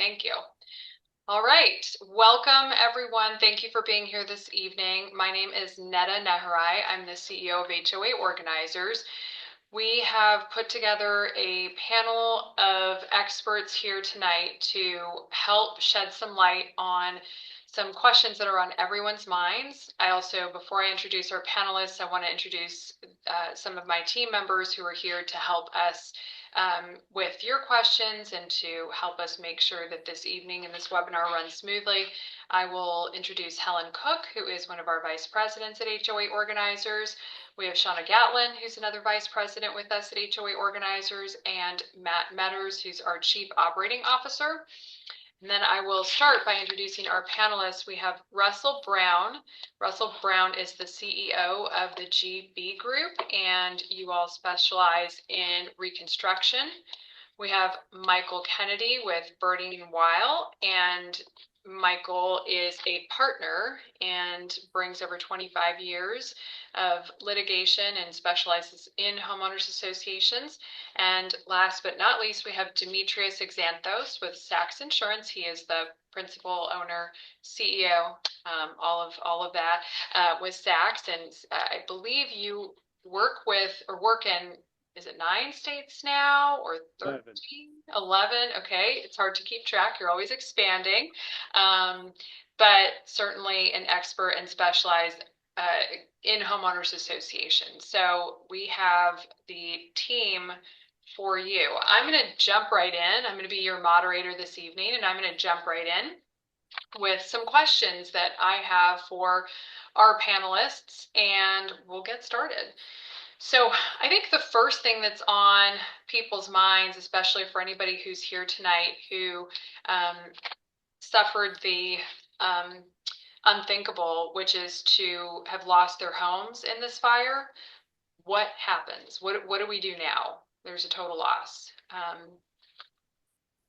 Thank you. All right. Welcome, everyone. Thank you for being here this evening. My name is Netta Neharai. I'm the CEO of HOA Organizers. We have put together a panel of experts here tonight to help shed some light on some questions that are on everyone's minds. I also, before I introduce our panelists, I want to introduce some of my team members who are here to help us with your questions and to help us make sure that this evening and this webinar runs smoothly. I will introduce Helen Cook, who is one of our vice presidents at HOA Organizers. We have Shauna Gatlin, who's another vice president with us at HOA Organizers, and Matt Metters, who's our chief operating officer. And then I will start by introducing our panelists. We have Russell Brown. Russell Brown is the CEO of the GB Group, and you all specialize in reconstruction. We have Michael Kennedy with Birding and Weil, and Michael is a partner and brings over 25 years of litigation and specializes in homeowners associations. And last but not least, we have Demetrius Exanthos with Sachs Insurance. He is the principal owner, CEO, all of that with Sachs. And I believe you work in, is it 9 states now or 13? 11. Okay, it's hard to keep track. You're always expanding, but certainly an expert and specialized in homeowners associations. So we have the team for you. I'm going to jump right in. I'm going to be your moderator this evening, and I'm going to jump right in with some questions that I have for our panelists, and we'll get started. So I think the first thing that's on people's minds, especially for anybody who's here tonight who suffered the unthinkable, which is to have lost their homes in this fire, what happens? What do we do now? There's a total loss.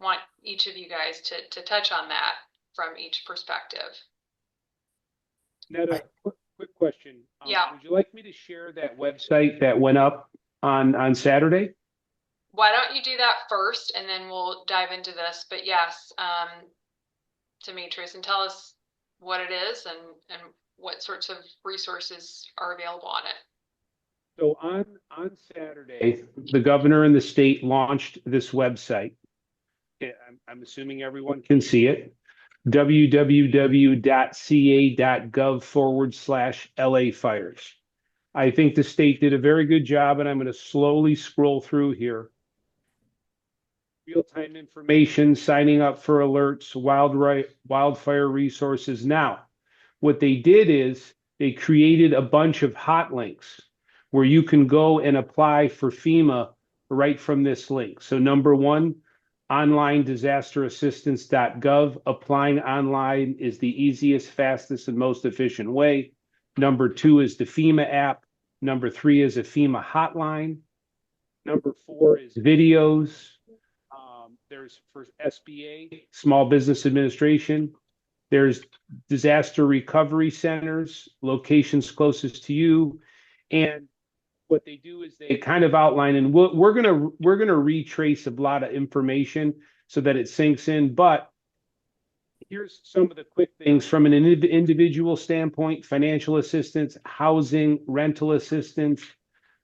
Want each of you guys to touch on that from each perspective. Netta, quick question. Yeah. Would you like me to share that website that went up on Saturday? Why don't you do that first, and then we'll dive into this. But yes, Demetrius, and tell us what it is and what sorts of resources are available on it. So on Saturday, the governor and the state launched this website. I'm assuming everyone can see it. www.ca.gov/LA fires. I think the state did a very good job, and I'm going to slowly scroll through here. Real-time information, signing up for alerts, wildfire resources. Now, what they did is they created a bunch of hot links where you can go and apply for FEMA right from this link. So number one, online disasterassistance.gov. Applying online is the easiest, fastest, and most efficient way. Number two is the FEMA app. Number three is a FEMA hotline. Number four is videos. There's for SBA, Small Business Administration. There's disaster recovery centers, locations closest to you. And what they do is they kind of outline, and we're gonna retrace a lot of information so that it sinks in. But here's some of the quick things from an individual standpoint: financial assistance, housing, rental assistance,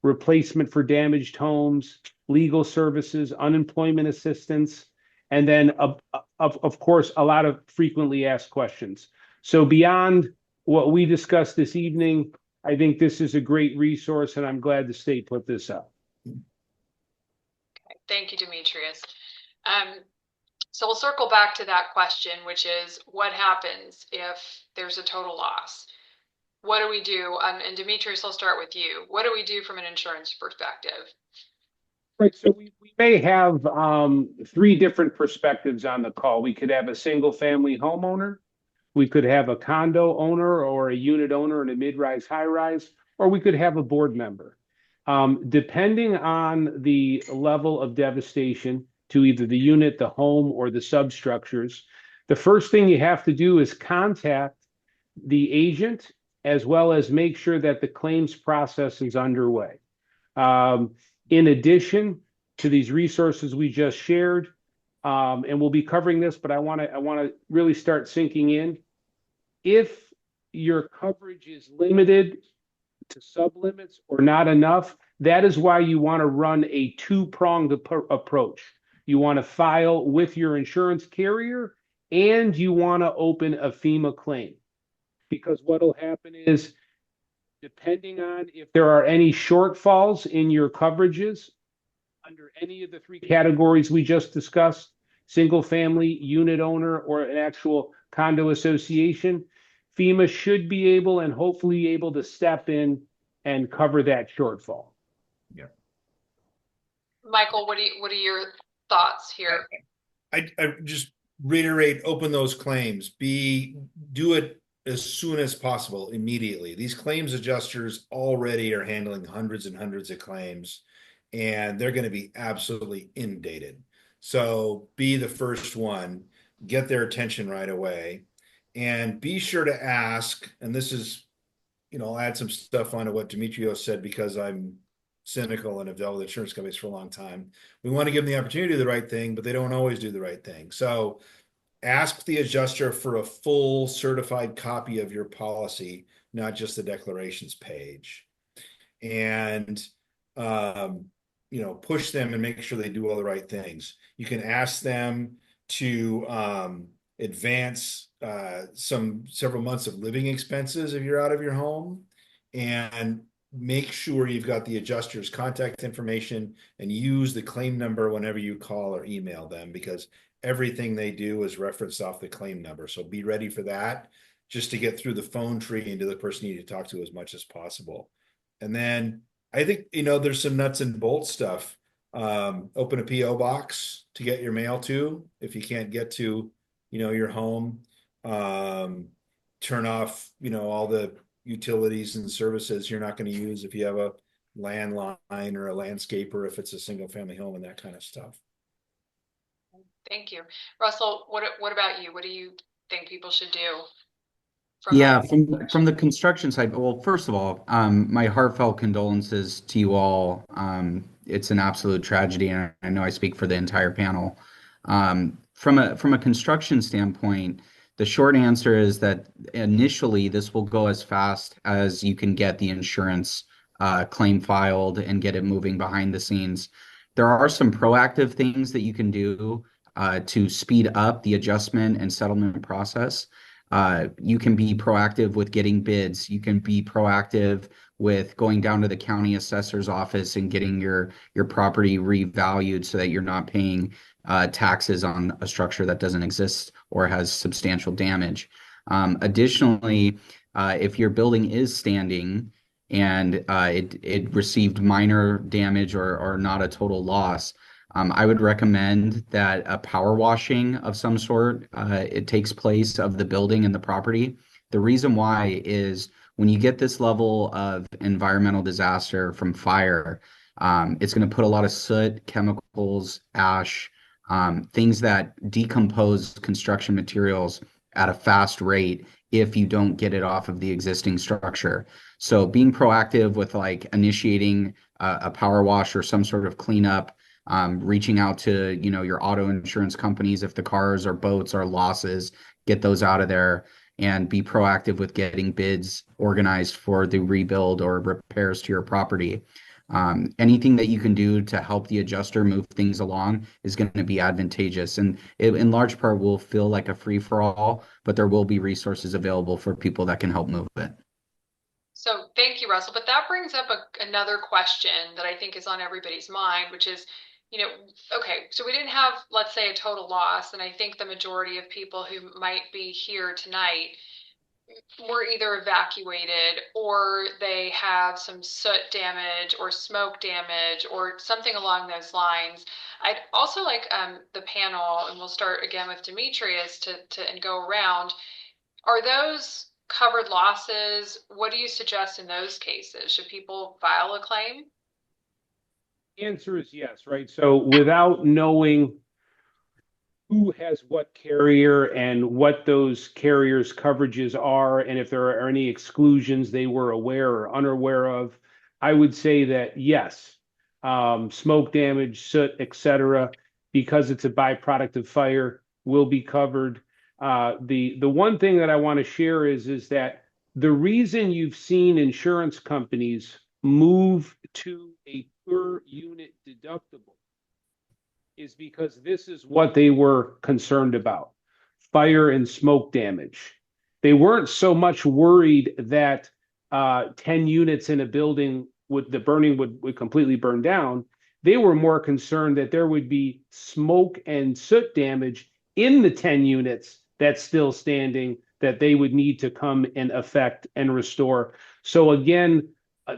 replacement for damaged homes, legal services, unemployment assistance, and then of course a lot of frequently asked questions. So beyond what we discussed this evening, I think this is a great resource, and I'm glad the state put this up. Okay. Thank you, Demetrius. So we'll circle back to that question, which is what happens if there's a total loss? What do we do? And Demetrius, I'll start with you. What do we do from an insurance perspective? Right, so we may have 3 different perspectives on the call. We could have a single family homeowner. We could have a condo owner or a unit owner in a mid-rise, high-rise, or we could have a board member. Depending on the level of devastation to either the unit, the home, or the substructures, the first thing you have to do is contact the agent, as well as make sure that the claims process is underway. In addition to these resources we just shared, and we'll be covering this, but I want to really start sinking in. If your coverage is limited to sublimits or not enough, that is why you want to run a two-pronged approach. You want to file with your insurance carrier and you want to open a FEMA claim. Because what will happen is, depending on if there are any shortfalls in your coverages under any of the three categories we just discussed, single family, unit owner, or an actual condo association, FEMA should be able and hopefully able to step in and cover that shortfall. Yeah. Michael, what are your thoughts here? I just reiterate, open those claims. Do it as soon as possible, immediately. These claims adjusters already are handling hundreds and hundreds of claims, and they're going to be absolutely inundated. So be the first one, get their attention right away, and be sure to ask. And this is, I'll add some stuff onto what Demetrios said because I'm cynical and have dealt with insurance companies for a long time. We want to give them the opportunity to do the right thing, but they don't always do the right thing. So ask the adjuster for a full certified copy of your policy, not just the declarations page. And push them and make sure they do all the right things. You can ask them to advance several months of living expenses if you're out of your home, and make sure you've got the adjuster's contact information and use the claim number whenever you call or email them, because everything they do is referenced off the claim number. So be ready for that, just to get through the phone tree and to the person you need to talk to as much as possible. And then I think, there's some nuts and bolts stuff. Open a PO box to get your mail to if you can't get to, your home. Turn off, all the utilities and services you're not going to use if you have a landline or a landscaper, if it's a single family home, and that kind of stuff. Thank you. Russell, what about you? What do you think people should do? From the construction side, well, first of all, my heartfelt condolences to you all. It's an absolute tragedy, and I know I speak for the entire panel. From a construction standpoint, the short answer is that initially this will go as fast as you can get the insurance claim filed and get it moving behind the scenes. There are some proactive things that you can do to speed up the adjustment and settlement process. You can be proactive with getting bids. You can be proactive with going down to the county assessor's office and getting your property revalued so that you're not paying taxes on a structure that doesn't exist or has substantial damage. Additionally, if your building is standing and it received minor damage or not a total loss, I would recommend that a power washing of some sort it takes place of the building and the property. The reason why is when you get this level of environmental disaster from fire, it's going to put a lot of soot, chemicals, ash, things that decompose construction materials at a fast rate if you don't get it off of the existing structure. So being proactive with like initiating a power wash or some sort of cleanup, reaching out to, your auto insurance companies if the cars or boats are losses, get those out of there, and be proactive with getting bids organized for the rebuild or repairs to your property. Anything that you can do to help the adjuster move things along is going to be advantageous, and it, in large part, will feel like a free-for-all, but there will be resources available for people that can help move it. So thank you, Russell. But that brings up another question that I think is on everybody's mind, which is, okay, so we didn't have, let's say, a total loss, and I think the majority of people who might be here tonight were either evacuated or they have some soot damage or smoke damage or something along those lines. I'd also like the panel, and we'll start again with Demetrius and go around. Are those covered losses? What do you suggest in those cases? Should people file a claim? The answer is yes, right? So without knowing who has what carrier and what those carriers' coverages are, and if there are any exclusions they were aware or unaware of, I would say that yes, smoke damage, soot, etc. because it's a byproduct of fire, will be covered. The one thing that I want to share is that the reason you've seen insurance companies move to a per unit deductible is because this is what they were concerned about: fire and smoke damage. They weren't so much worried that 10 units in a building would completely burn down. They were more concerned that there would be smoke and soot damage in the 10 units that's still standing that they would need to come and affect and restore. So again,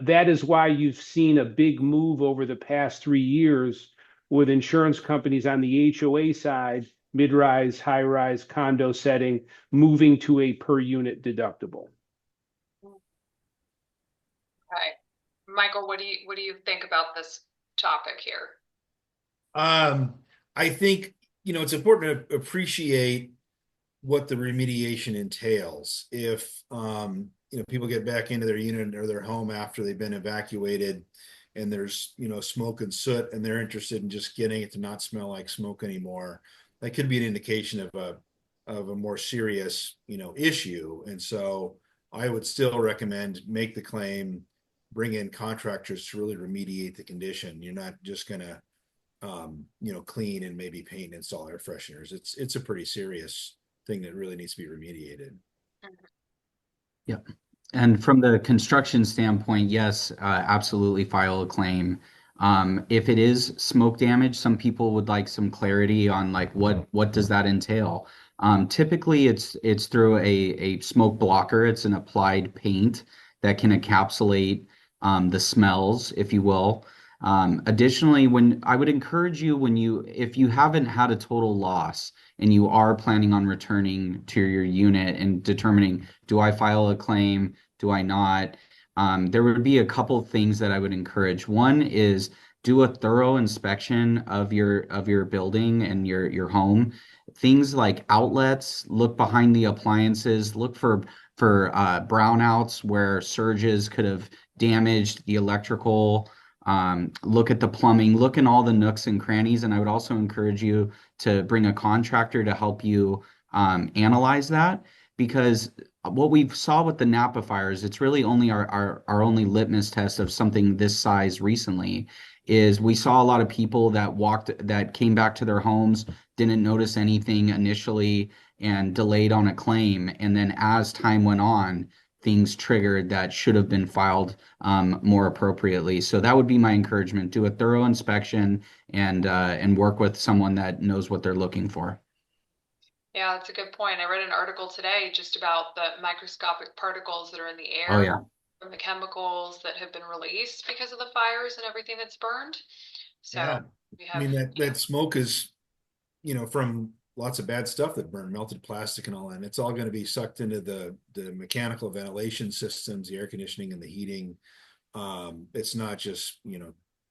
that is why you've seen a big move over the past 3 years with insurance companies on the HOA side, mid-rise, high-rise condo setting, moving to a per unit deductible. Okay. Michael, what do you think about this topic here? I think, it's important to appreciate what the remediation entails. If, people get back into their unit or their home after they've been evacuated and there's, smoke and soot, and they're interested in just getting it to not smell like smoke anymore, that could be an indication of a more serious, issue. And so I would still recommend make the claim, bring in contractors to really remediate the condition. You're not just gonna clean and maybe paint and install air fresheners. It's a pretty serious thing that really needs to be remediated. Yep. And from the construction standpoint, yes, absolutely file a claim. If it is smoke damage, some people would like some clarity on like what does that entail. Typically, it's through a smoke blocker. It's an applied paint that can encapsulate the smells, if you will. Additionally, when I would encourage you, if you haven't had a total loss and you are planning on returning to your unit and determining, do I file a claim? Do I not? There would be a couple of things that I would encourage. One is do a thorough inspection of your building and your home. Things like outlets, look behind the appliances, look for brownouts where surges could have damaged the electrical. Look at the plumbing, look in all the nooks and crannies. And I would also encourage you to bring a contractor to help you analyze that, because what we saw with the Napa fires, it's really only our only litmus test of something this size recently, is we saw a lot of people that came back to their homes, didn't notice anything initially and delayed on a claim. And then as time went on, things triggered that should have been filed more appropriately. So that would be my encouragement. Do a thorough inspection and work with someone that knows what they're looking for. Yeah, that's a good point. I read an article today just about the microscopic particles that are in the air. Oh, yeah. From the chemicals that have been released because of the fires and everything that's burned. So yeah. we have, I mean, that smoke is, from lots of bad stuff that burn, melted plastic and all that. And it's all going to be sucked into the mechanical ventilation systems, the air conditioning and the heating. It's not just,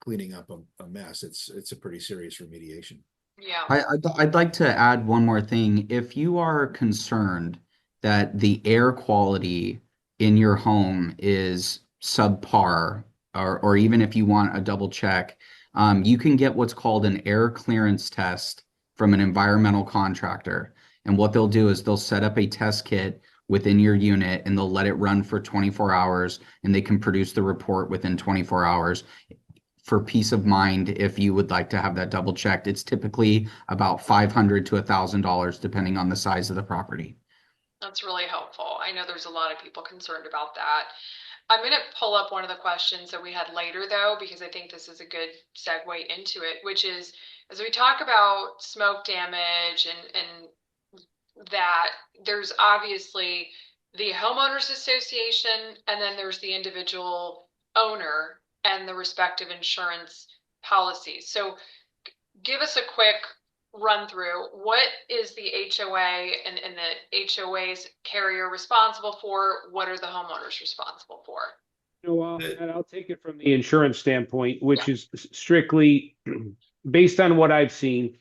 cleaning up a mess. It's a pretty serious remediation. yeah. I'd like to add one more thing. If you are concerned that the air quality in your home is subpar, or even if you want a double check, you can get what's called an air clearance test from an environmental contractor. And what they'll do is they'll set up a test kit within your unit and they'll let it run for 24 hours and they can produce the report within 24 hours. For peace of mind, if you would like to have that double checked, it's typically about $500 to $1,000 depending on the size of the property. That's really helpful. I know there's a lot of people concerned about that. I'm going to pull up one of the questions that we had later, though, because I think this is a good segue into it, which is, as we talk about smoke damage and that, there's obviously the homeowners association, and then there's the individual owner and the respective insurance policies. So give us a quick run through. What is the HOA and the HOA's carrier responsible for? What are the homeowners responsible for? And I'll take it from the insurance standpoint, which is strictly based on what I've seen.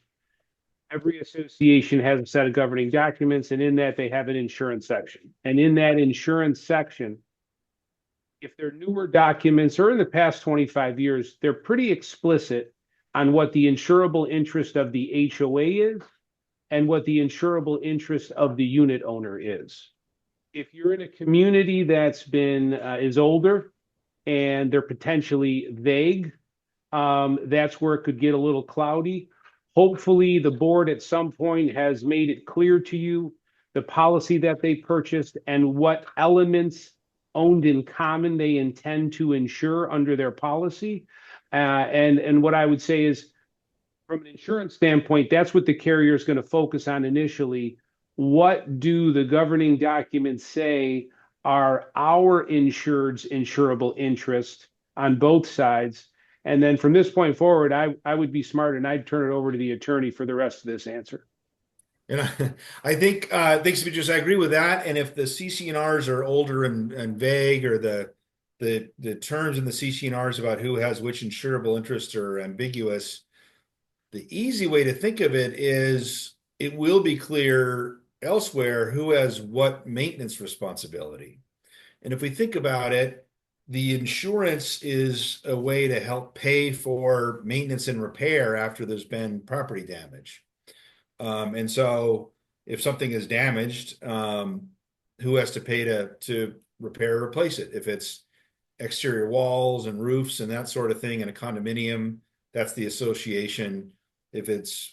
Every association has a set of governing documents, and in that they have an insurance section. And in that insurance section, if they're newer documents or in the past 25 years, they're pretty explicit on what the insurable interest of the HOA is and what the insurable interest of the unit owner is. If you're in a community that's been is older and they're potentially vague, that's where it could get a little cloudy. Hopefully, the board at some point has made it clear to you the policy that they purchased and what elements owned in common they intend to insure under their policy. And what I would say is, from an insurance standpoint, that's what the carrier is going to focus on initially. What do the governing documents say are our insured's insurable interest on both sides? And then from this point forward, I would be smart and I'd turn it over to the attorney for the rest of this answer. And I think, thanks, Demetrius, I agree with that. And if the CC&Rs are older and vague, or the terms in the CC&Rs about who has which insurable interest are ambiguous, the easy way to think of it is it will be clear elsewhere who has what maintenance responsibility. And if we think about it, the insurance is a way to help pay for maintenance and repair after there's been property damage. And so if something is damaged, who has to pay to repair or replace it? If it's exterior walls and roofs and that sort of thing in a condominium, that's the association. If it's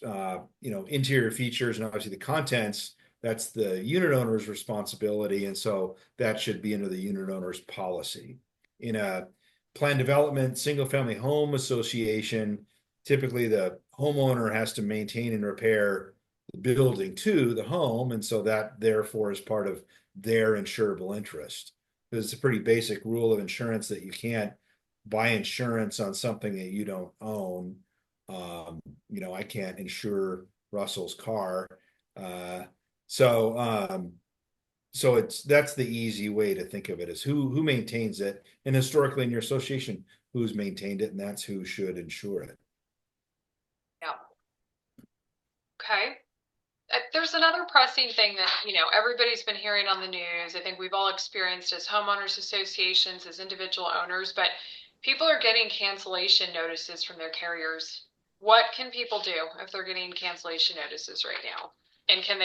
interior features and obviously the contents, that's the unit owner's responsibility. And so that should be under the unit owner's policy. In a planned development, single family home association, typically the homeowner has to maintain and repair the building to the home. And so that therefore is part of their insurable interest. It's a pretty basic rule of insurance that you can't buy insurance on something that you don't own. I can't insure Russell's car. So that's the easy way to think of it, is who maintains it, and historically in your association, who's maintained it, and that's who should insure it. Yeah. Okay. There's another pressing thing that, everybody's been hearing on the news. I think we've all experienced as homeowners associations, as individual owners, but people are getting cancellation notices from their carriers. What can people do if they're getting cancellation notices right now? And can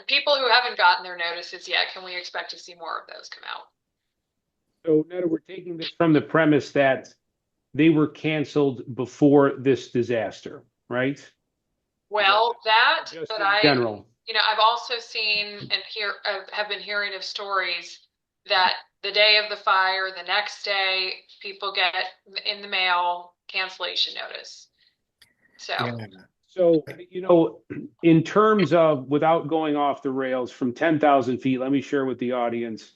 people who haven't gotten their notices yet, can we expect to see more of those come out? So, Netta, we're taking this from the premise that they were canceled before this disaster, right? Well, Just in general. I've also seen and have been hearing of stories that the day of the fire, the next day, people get in the mail cancellation notice. So. Yeah. So, in terms of, without going off the rails, from 10,000 feet, let me share with the audience,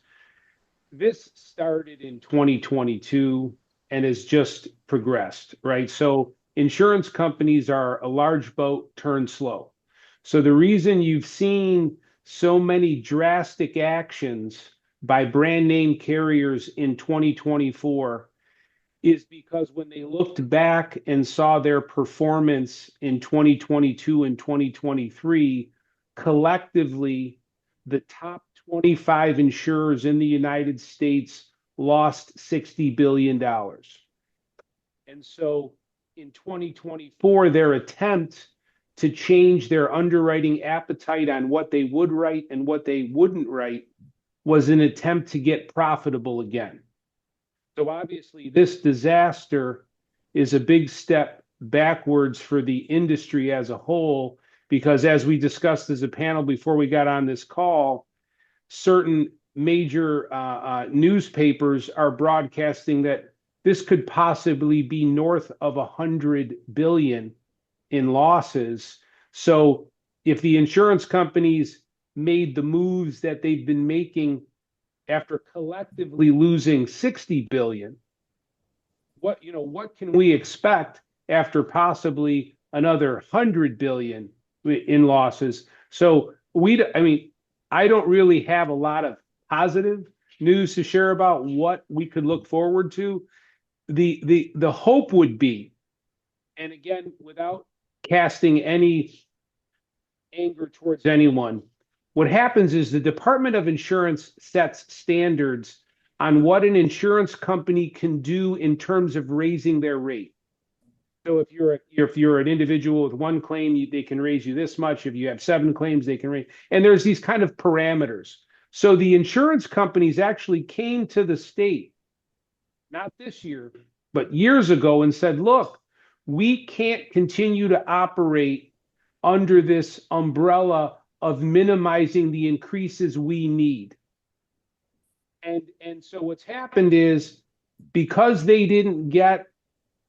this started in 2022 and has just progressed, right? So insurance companies are a large boat turned slow. So the reason you've seen so many drastic actions by brand name carriers in 2024 is because when they looked back and saw their performance in 2022 and 2023, collectively, the top 25 insurers in the United States lost $60 billion. And so in 2024, their attempt to change their underwriting appetite on what they would write and what they wouldn't write was an attempt to get profitable again. So obviously, this disaster is a big step backwards for the industry as a whole, because as we discussed as a panel before we got on this call, certain major newspapers are broadcasting that this could possibly be north of 100 billion in losses. So if the insurance companies made the moves that they've been making after collectively losing 60 billion, what can we expect after possibly another 100 billion in losses? So I don't really have a lot of positive news to share about what we could look forward to. The hope would be, and again, without casting any anger towards anyone, what happens is the Department of Insurance sets standards on what an insurance company can do in terms of raising their rate. So if you're an individual with one claim, they can raise you this much. If you have 7 claims, they can raise. And there's these kind of parameters. So the insurance companies actually came to the state, not this year, but years ago, and said, "Look, we can't continue to operate under this umbrella of minimizing the increases we need." And so what's happened is, because they didn't get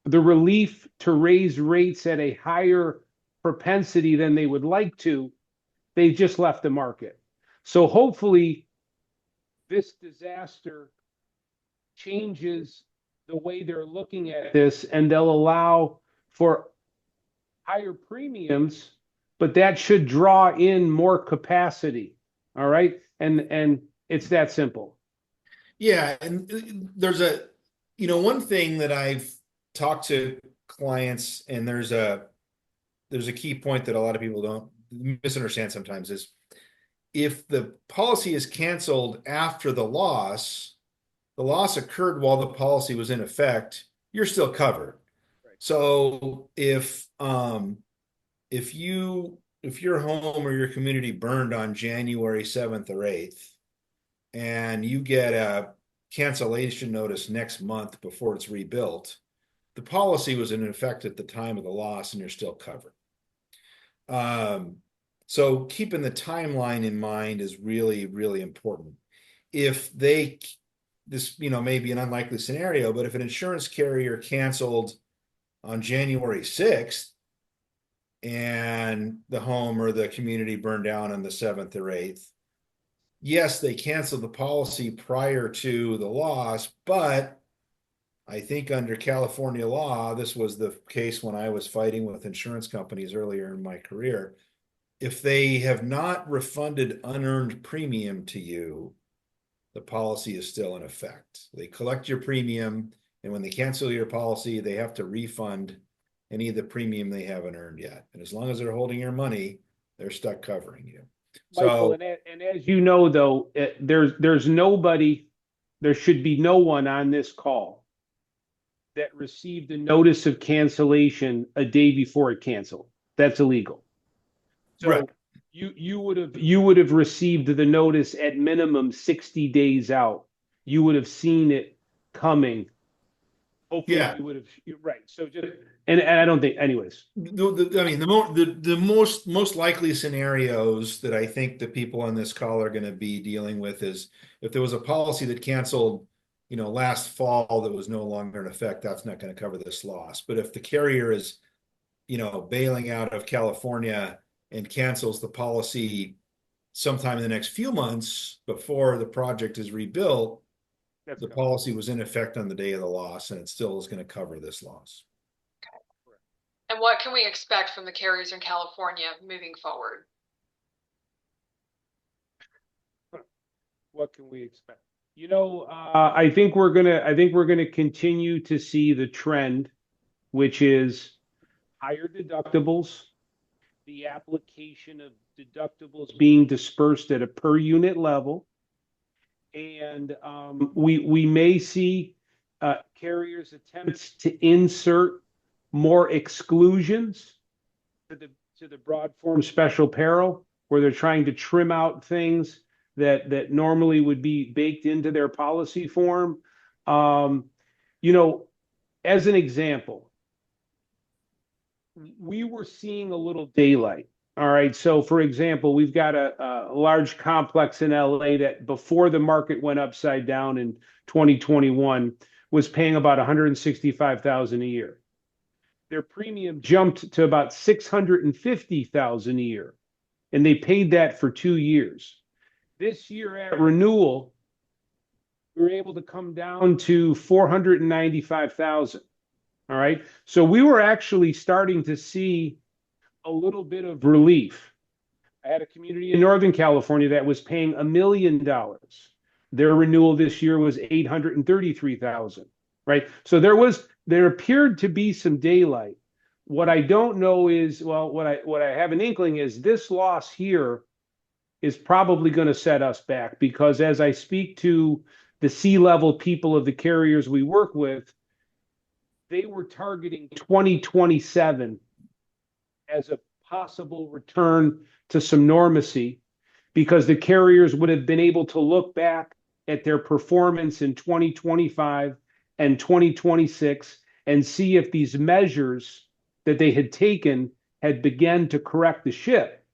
the relief to raise rates at a higher propensity than they would like to, they just left the market. So hopefully this disaster changes the way they're looking at this, and they'll allow for higher premiums, but that should draw in more capacity. All right. And it's that simple. Yeah, and there's one thing that I've talked to clients, and there's a key point that a lot of people don't misunderstand sometimes is, if the policy is canceled after the loss occurred while the policy was in effect, you're still covered. Right. So if your home or your community burned on January 7th or 8th, and you get a cancellation notice next month before it's rebuilt, the policy was in effect at the time of the loss and you're still covered. So keeping the timeline in mind is really, really important. This may be an unlikely scenario, but if an insurance carrier canceled on January 6th and the home or the community burned down on the 7th or 8th, yes, they canceled the policy prior to the loss, but I think under California law, this was the case when I was fighting with insurance companies earlier in my career. If they have not refunded unearned premium to you, the policy is still in effect. They collect your premium, and when they cancel your policy, they have to refund any of the premium they haven't earned yet. And as long as they're holding your money, they're stuck covering you. Michael, and as you know, though, there's nobody, there should be no one on this call that received a notice of cancellation a day before it canceled. That's illegal. So right. you would have received the notice at minimum 60 days out. You would have seen it coming. Hopefully, Yeah. you would have. Right. So just and I don't think, anyways. The most likely scenarios that I think the people on this call are going to be dealing with is, if there was a policy that canceled, last fall that was no longer in effect, that's not going to cover this loss. But if the carrier is, bailing out of California and cancels the policy sometime in the next few months before the project is rebuilt, the policy was in effect on the day of the loss, and it still is going to cover this loss. Okay. And what can we expect from the carriers in California moving forward? What can we expect? I think we're gonna continue to see the trend, which is higher deductibles, the application of deductibles being dispersed at a per unit level, and we may see carriers attempts to insert more exclusions to the broad form special peril, where they're trying to trim out things that normally would be baked into their policy form. As an example, we were seeing a little daylight. All right. So, for example, we've got a large complex in LA that, before the market went upside down in 2021, was paying about $165,000 a year. Their premium jumped to about $650,000 a year, and they paid that for 2 years. This year at renewal, we were able to come down to $495,000. All right. So we were actually starting to see a little bit of relief. I had a community in Northern California that was paying $1 million. Their renewal this year was $833,000. Right. So there appeared to be some daylight. What I don't know is, what I have an inkling is, this loss here is probably going to set us back, because as I speak to the C-level people of the carriers we work with, they were targeting 2027 as a possible return to some normacy, because the carriers would have been able to look back at their performance in 2025 and 2026 and see if these measures that they had taken had begun to correct the ship,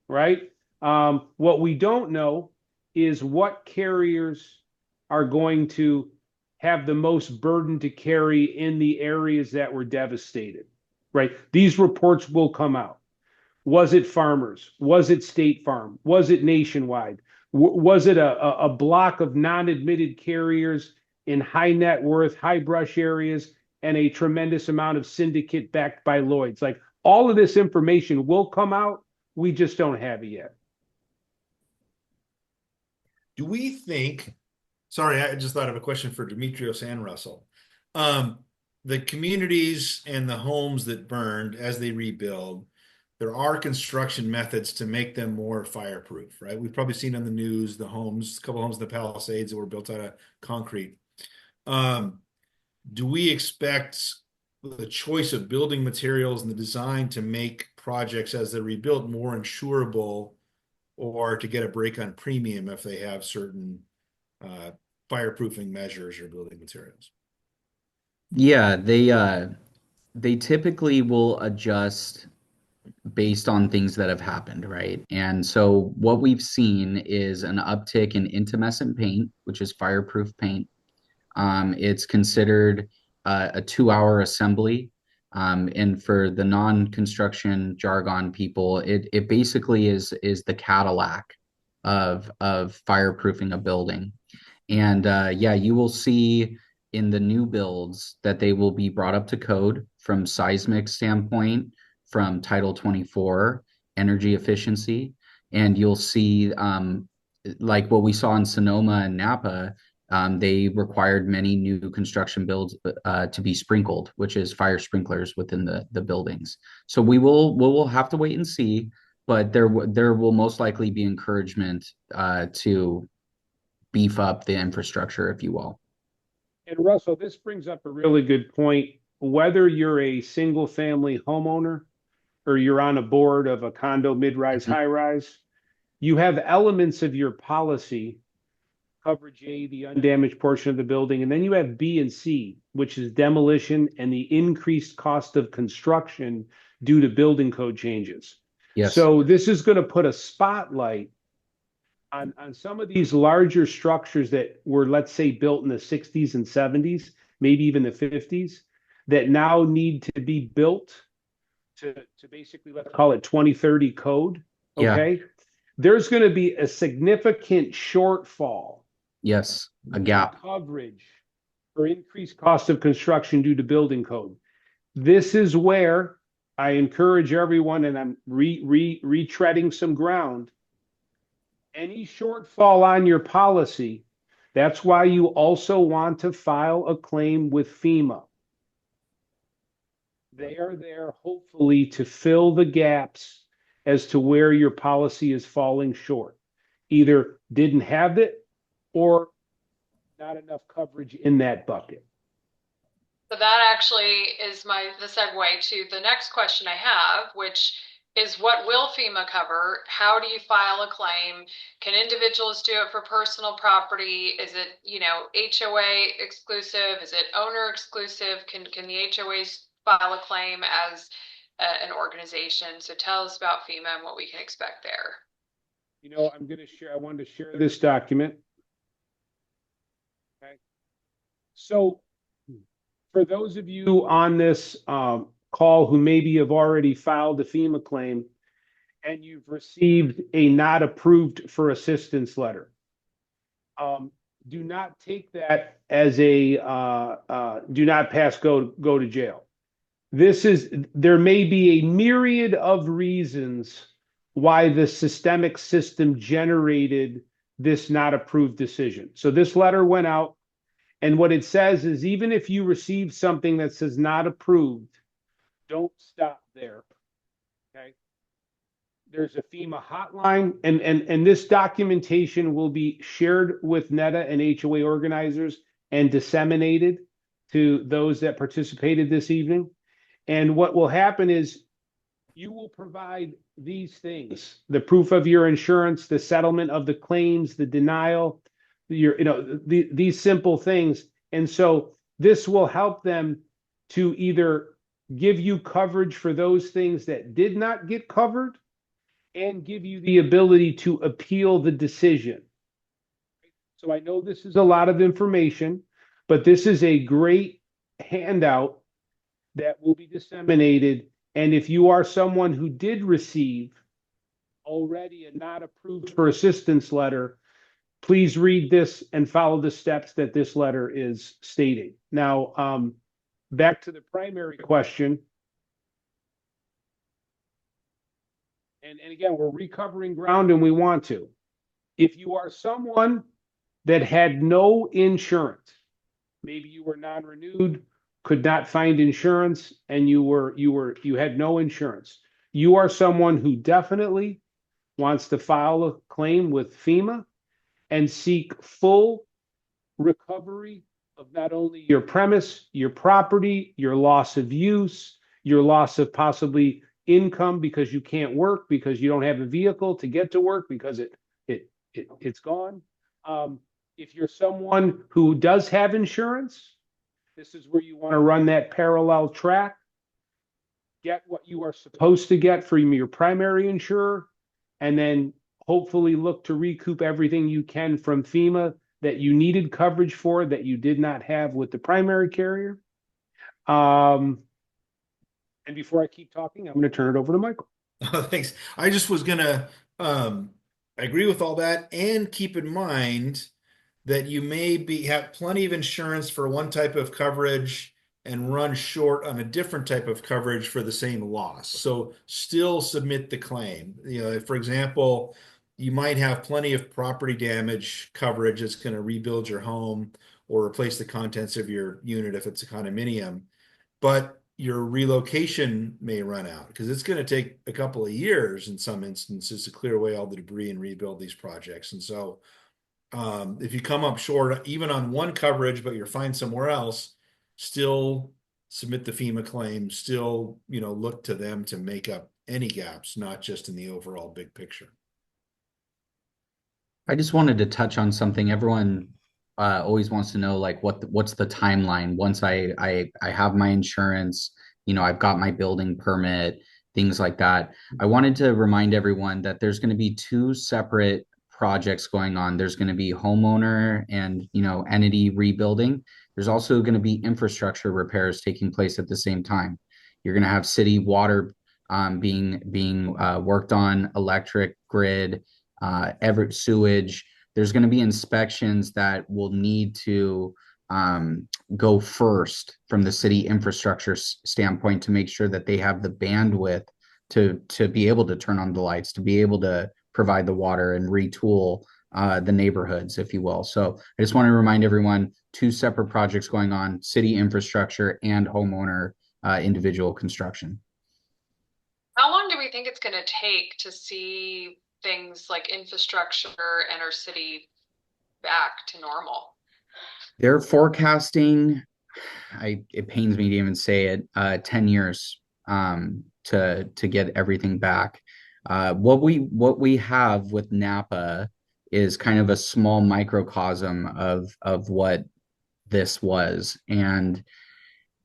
right? What we don't know is what carriers are going to have the most burden to carry in the areas that were devastated, right? These reports will come out. Was it Farmers? Was it State Farm? Was it Nationwide? Was it a block of non-admitted carriers in high net worth, high brush areas, and a tremendous amount of syndicate backed by Lloyd's? Like, all of this information will come out. We just don't have it yet. Do we think, sorry, I just thought of a question for Demetrios and Russell. The communities and the homes that burned, as they rebuild, there are construction methods to make them more fireproof, right? We've probably seen on the news the homes, a couple homes in the Palisades that were built out of concrete. Do we expect the choice of building materials and the design to make projects as they're rebuilt more insurable, or to get a break on premium if they have certain fireproofing measures or building materials? Yeah, they typically will adjust based on things that have happened, right? And so what we've seen is an uptick in intumescent paint, which is fireproof paint. It's considered a 2-hour assembly. And for the non-construction jargon people, it basically is the Cadillac of fireproofing a building. And yeah, you will see in the new builds that they will be brought up to code from seismic standpoint, from Title 24, energy efficiency, and you'll see like what we saw in Sonoma and Napa. They required many new construction builds to be sprinkled, which is fire sprinklers within the buildings. So we'll have to wait and see, but there will most likely be encouragement to beef up the infrastructure, if you will. And Russell, this brings up a really good point. Whether you're a single family homeowner or you're on a board of a condo, mid-rise, high-rise, you have elements of your policy, coverage A, the undamaged portion of the building, and then you have B and C, which is demolition and the increased cost of construction due to building code changes. Yes. So this is going to put a spotlight on some of these larger structures that were, let's say, built in the 60s and 70s, maybe even the 50s, that now need to be built to basically, let's call it 2030 code. Okay. Yeah. There's going to be a significant shortfall. Yes, a gap. Coverage for increased cost of construction due to building code. This is where I encourage everyone, and I'm retreading some ground. Any shortfall on your policy, that's why you also want to file a claim with FEMA. They are there hopefully to fill the gaps as to where your policy is falling short. Either didn't have it or not enough coverage in that bucket. So that actually is the segue to the next question I have, which is, what will FEMA cover? How do you file a claim? Can individuals do it for personal property? Is it, HOA exclusive? Is it owner exclusive? Can the HOAs file a claim as an organization? So tell us about FEMA and what we can expect there. I wanted to share this document. Okay. So for those of you on this call who maybe have already filed a FEMA claim and you've received a not approved for assistance letter, do not take that as a do not pass, go to jail. There may be a myriad of reasons why the systemic system generated this not approved decision. So this letter went out, and what it says is, even if you receive something that says not approved, don't stop there. Okay. There's a FEMA hotline, and this documentation will be shared with NETA and HOA organizers and disseminated to those that participated this evening. And what will happen is you will provide these things: the proof of your insurance, the settlement of the claims, the denial, these simple things. And so this will help them to either give you coverage for those things that did not get covered and give you the ability to appeal the decision. So I know this is a lot of information, but this is a great handout that will be disseminated. And if you are someone who did receive already a not approved for assistance letter, please read this and follow the steps that this letter is stating. Now, back to the primary question. And again, we're recovering ground and we want to. If you are someone that had no insurance, maybe you were non-renewed, could not find insurance, and you had no insurance, you are someone who definitely wants to file a claim with FEMA and seek full recovery of not only your premise, your property, your loss of use, your loss of possibly income because you can't work, because you don't have a vehicle to get to work, because it's gone. If you're someone who does have insurance, this is where you want to run that parallel track, get what you are supposed to get from your primary insurer, and then hopefully look to recoup everything you can from FEMA that you needed coverage for that you did not have with the primary carrier. And before I keep talking, I'm going to turn it over to Michael. Thanks. I just was gonna agree with all that, and keep in mind that you may have plenty of insurance for one type of coverage and run short on a different type of coverage for the same loss. So still submit the claim. For example, you might have plenty of property damage coverage that's going to rebuild your home or replace the contents of your unit if it's a condominium, but your relocation may run out because it's going to take a couple of years in some instances to clear away all the debris and rebuild these projects. And so if you come up short even on one coverage, but you're fine somewhere else, still submit the FEMA claim, still, look to them to make up any gaps, not just in the overall big picture. I just wanted to touch on something. Everyone always wants to know, like, what's the timeline once I have my insurance, I've got my building permit, things like that. I wanted to remind everyone that there's going to be two separate projects going on. There's going to be homeowner and entity rebuilding. There's also going to be infrastructure repairs taking place at the same time. You're going to have city water being worked on, electric grid, every sewage. There's going to be inspections that will need to go first from the city infrastructure standpoint to make sure that they have the bandwidth to be able to turn on the lights, to be able to provide the water and retool the neighborhoods, if you will. So I just want to remind everyone, two separate projects going on: city infrastructure and homeowner individual construction. How long do we think it's going to take to see things like infrastructure and our city back to normal? They're forecasting, it pains me to even say it, 10 years to get everything back. What we have with Napa is kind of a small microcosm of what this was. And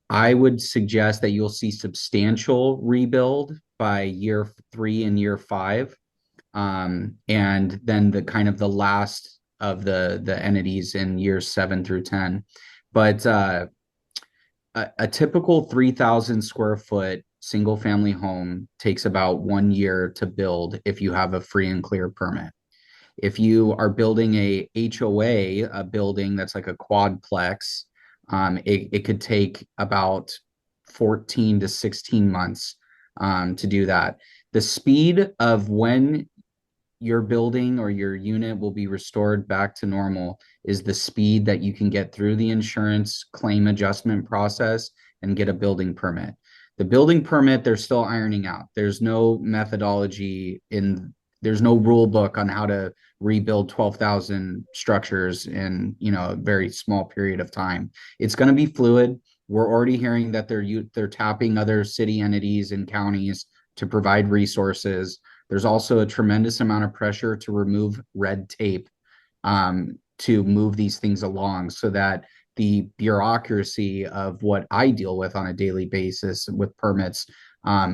I would suggest that you'll see substantial rebuild by year 3 and year 5. And then the kind of the last of the entities in years 7 through 10. But a typical 3,000 square foot single family home takes about 1 year to build if you have a free and clear permit. If you are building a HOA, a building that's like a quadplex, it could take about 14 to 16 months to do that. The speed of when your building or your unit will be restored back to normal is the speed that you can get through the insurance claim adjustment process and get a building permit. The building permit, they're still ironing out. There's no methodology in there's no rule book on how to rebuild 12,000 structures in, a very small period of time. It's going to be fluid. We're already hearing that they're tapping other city entities and counties to provide resources. There's also a tremendous amount of pressure to remove red tape, to move these things along so that the bureaucracy of what I deal with on a daily basis with permits,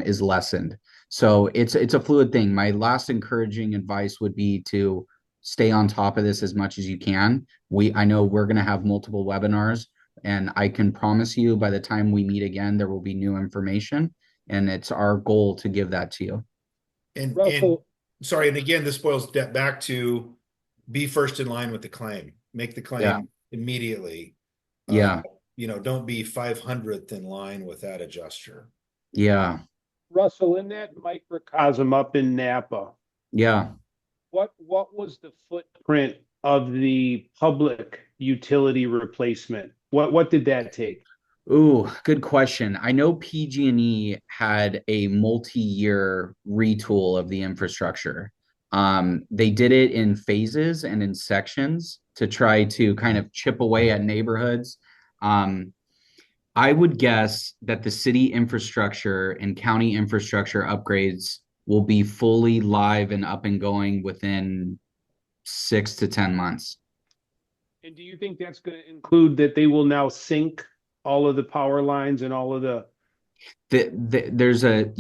is lessened. So it's a fluid thing. My last encouraging advice would be to stay on top of this as much as you can. I know we're going to have multiple webinars, and I can promise you by the time we meet again, there will be new information, and it's our goal to give that to you. And sorry, and again, this boils back to be first in line with the claim. Make the claim Yeah. immediately. Yeah. Don't be 500th in line with that adjuster. Yeah. Russell, in that microcosm up in Napa, Yeah. what was the footprint of the public utility replacement? What did that take? Ooh, good question. I know PG&E had a multi-year retool of the infrastructure. They did it in phases and in sections to try to kind of chip away at neighborhoods. Um, I would guess that the city infrastructure and county infrastructure upgrades will be fully live and up and going within 6 to 10 months. And do you think that's going to include that they will now sync all of the power lines and all of the? There's an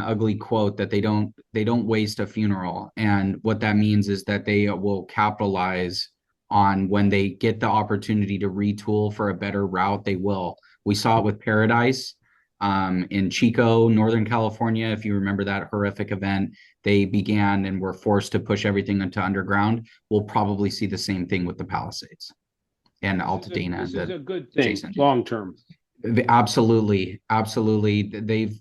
ugly quote that they don't waste a funeral, and what that means is that they will capitalize on when they get the opportunity to retool for a better route. They will. We saw it with Paradise, in Chico, Northern California. If you remember that horrific event, they began and were forced to push everything into underground. We'll probably see the same thing with the Palisades and Altadena. This is a good thing, Jason. long term. Absolutely, absolutely.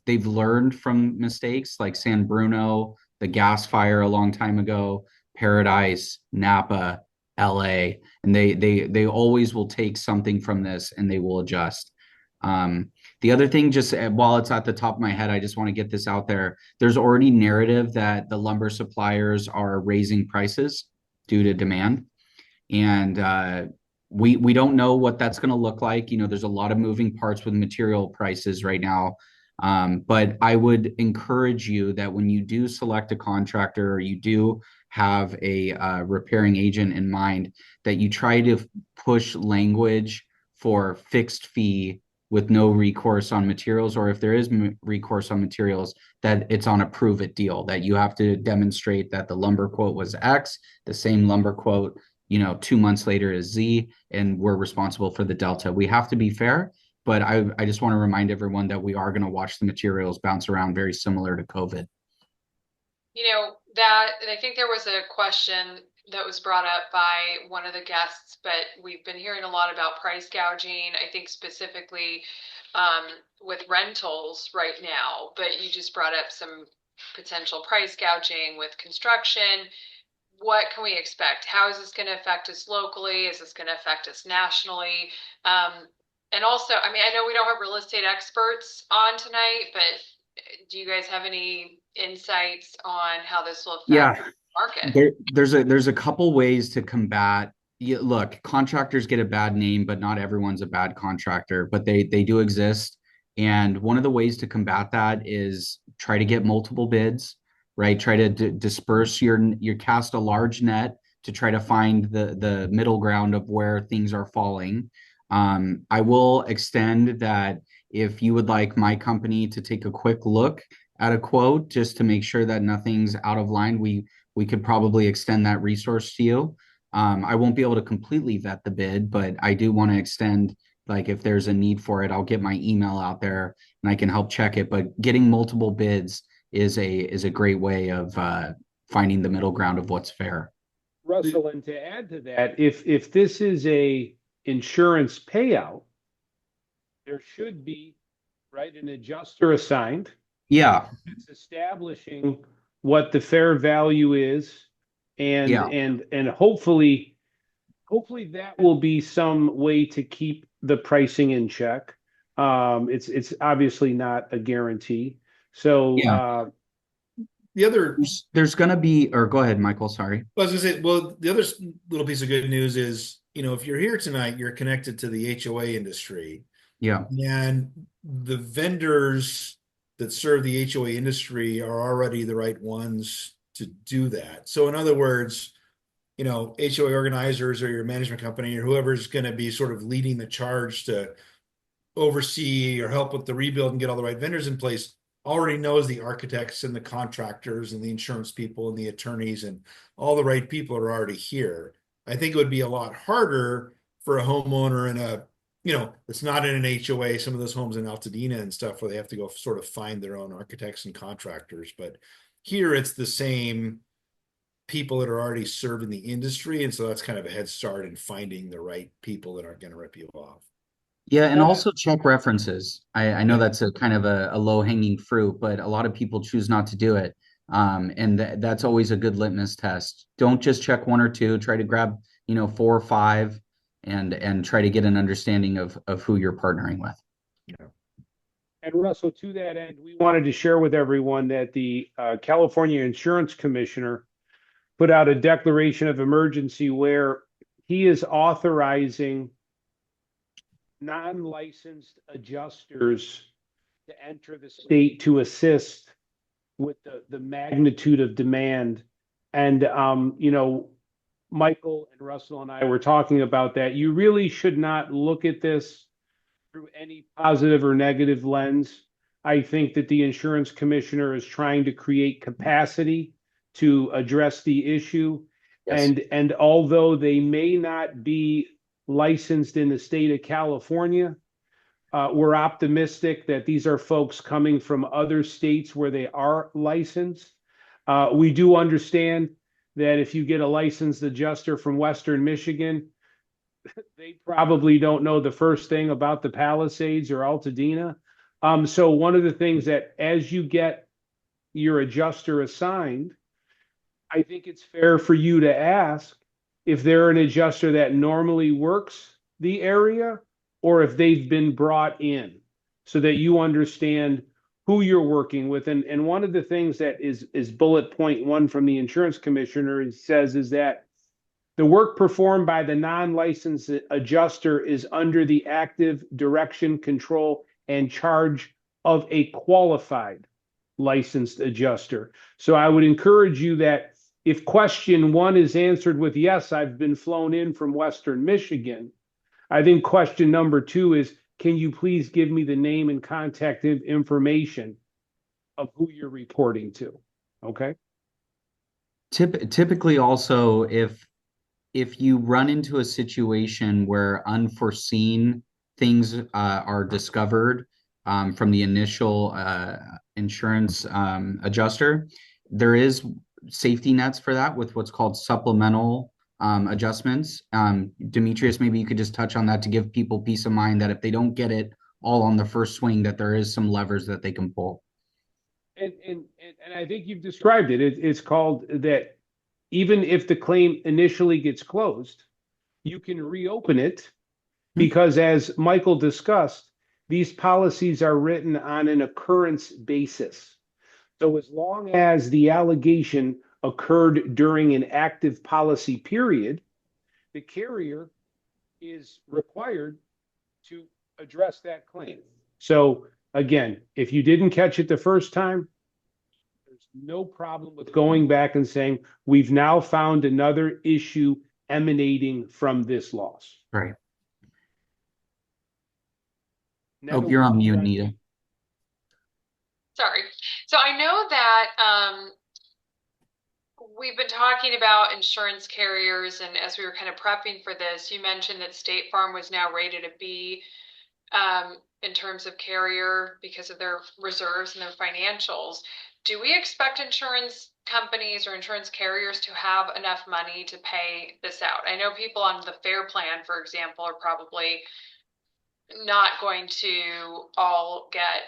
They've learned from mistakes like San Bruno, the gas fire a long time ago, Paradise, Napa, LA, and they always will take something from this and they will adjust. The other thing, just while it's at the top of my head, I just want to get this out there. There's already narrative that the lumber suppliers are raising prices due to demand, and we don't know what that's going to look like. There's a lot of moving parts with material prices right now. But I would encourage you that when you do select a contractor or you do have a repairing agent in mind, that you try to push language for fixed fee with no recourse on materials, or if there is recourse on materials, that it's on a prove it deal, that you have to demonstrate that the lumber quote was X, the same lumber quote 2 months later is Z, and we're responsible for the delta. We have to be fair, but I just want to remind everyone that we are going to watch the materials bounce around, very similar to COVID. I think there was a question that was brought up by one of the guests, but we've been hearing a lot about price gouging, I think specifically with rentals right now, but you just brought up some potential price gouging with construction. What can we expect? How is this going to affect us locally? Is this going to affect us nationally? And also, I know we don't have real estate experts on tonight, but do you guys have any insights on how this will affect the market? There's a couple ways to combat. Look, contractors get a bad name, but not everyone's a bad contractor, but they do exist. And one of the ways to combat that is try to get multiple bids, right? Try to disperse your cast a large net to try to find the middle ground of where things are falling. I will extend that if you would like my company to take a quick look at a quote just to make sure that nothing's out of line, we could probably extend that resource to you. I won't be able to completely vet the bid, but I do want to extend, like, if there's a need for it, I'll get my email out there and I can help check it. But getting multiple bids is a great way of finding the middle ground of what's fair. Russell, and to add to that, if this is a insurance payout, there should be, right, an adjuster assigned. Yeah. It's establishing what the fair value is, and hopefully that will be some way to keep the pricing in check. It's obviously not a guarantee. So The other, There's going to be, or go ahead, Michael. Sorry. I was gonna say, well, the other little piece of good news is, if you're here tonight, you're connected to the HOA industry, Yeah. and the vendors that serve the HOA industry are already the right ones to do that. So in other words, HOA organizers or your management company or whoever's going to be sort of leading the charge to oversee or help with the rebuild and get all the right vendors in place already knows the architects and the contractors and the insurance people and the attorneys, and all the right people are already here. I think it would be a lot harder for a homeowner it's not in an HOA, some of those homes in Altadena and stuff where they have to go sort of find their own architects and contractors. But here it's the same people that are already serving the industry. And so that's kind of a head start in finding the right people that aren't going to rip you off. Yeah, and also check references. I know Yeah. that's a kind of a low-hanging fruit, but a lot of people choose not to do it. And that's always a good litmus test. Don't just check one or two, try to grab, 4 or 5 and try to get an understanding of who you're partnering with. Yeah. And Russell, to that end, we wanted to share with everyone that the California Insurance Commissioner put out a declaration of emergency where he is authorizing non-licensed adjusters to enter the state to assist with the magnitude of demand. And, Michael and Russell and I were talking about that. You really should not look at this through any positive or negative lens. I think that the insurance commissioner is trying to create capacity to address the issue. Yes. And although they may not be licensed in the state of California, we're optimistic that these are folks coming from other states where they are licensed. We do understand that if you get a licensed adjuster from Western Michigan, they probably don't know the first thing about the Palisades or Altadena. So one of the things that as you get your adjuster assigned, I think it's fair for you to ask if they're an adjuster that normally works the area or if they've been brought in so that you understand who you're working with. And one of the things that is bullet point 1 from the insurance commissioner says is that the work performed by the non-licensed adjuster is under the active direction, control, and charge of a qualified licensed adjuster. So I would encourage you that if question 1 is answered with yes, I've been flown in from Western Michigan, I think question number 2 is, can you please give me the name and contact information of who you're reporting to? Okay. Typically also, if you run into a situation where unforeseen things are discovered from the initial insurance adjuster, there is safety nets for that with what's called supplemental adjustments. Demetrius, maybe you could just touch on that to give people peace of mind that if they don't get it all on the first swing, that there is some levers that they can pull. And I think you've described it. It's called that even if the claim initially gets closed, you can reopen it because, as Michael discussed, these policies are written on an occurrence basis. So as long as the allegation occurred during an active policy period, the carrier is required to address that claim. So again, if you didn't catch it the first time, there's no problem with going back and saying, we've now found another issue emanating from this loss. Right. Now, Oh, you're on mute, Nita. Sorry. So I know that we've been talking about insurance carriers, and as we were kind of prepping for this, you mentioned that State Farm was now rated a B in terms of carrier because of their reserves and their financials. Do we expect insurance companies or insurance carriers to have enough money to pay this out? I know people on the FAIR plan, for example, are probably not going to all get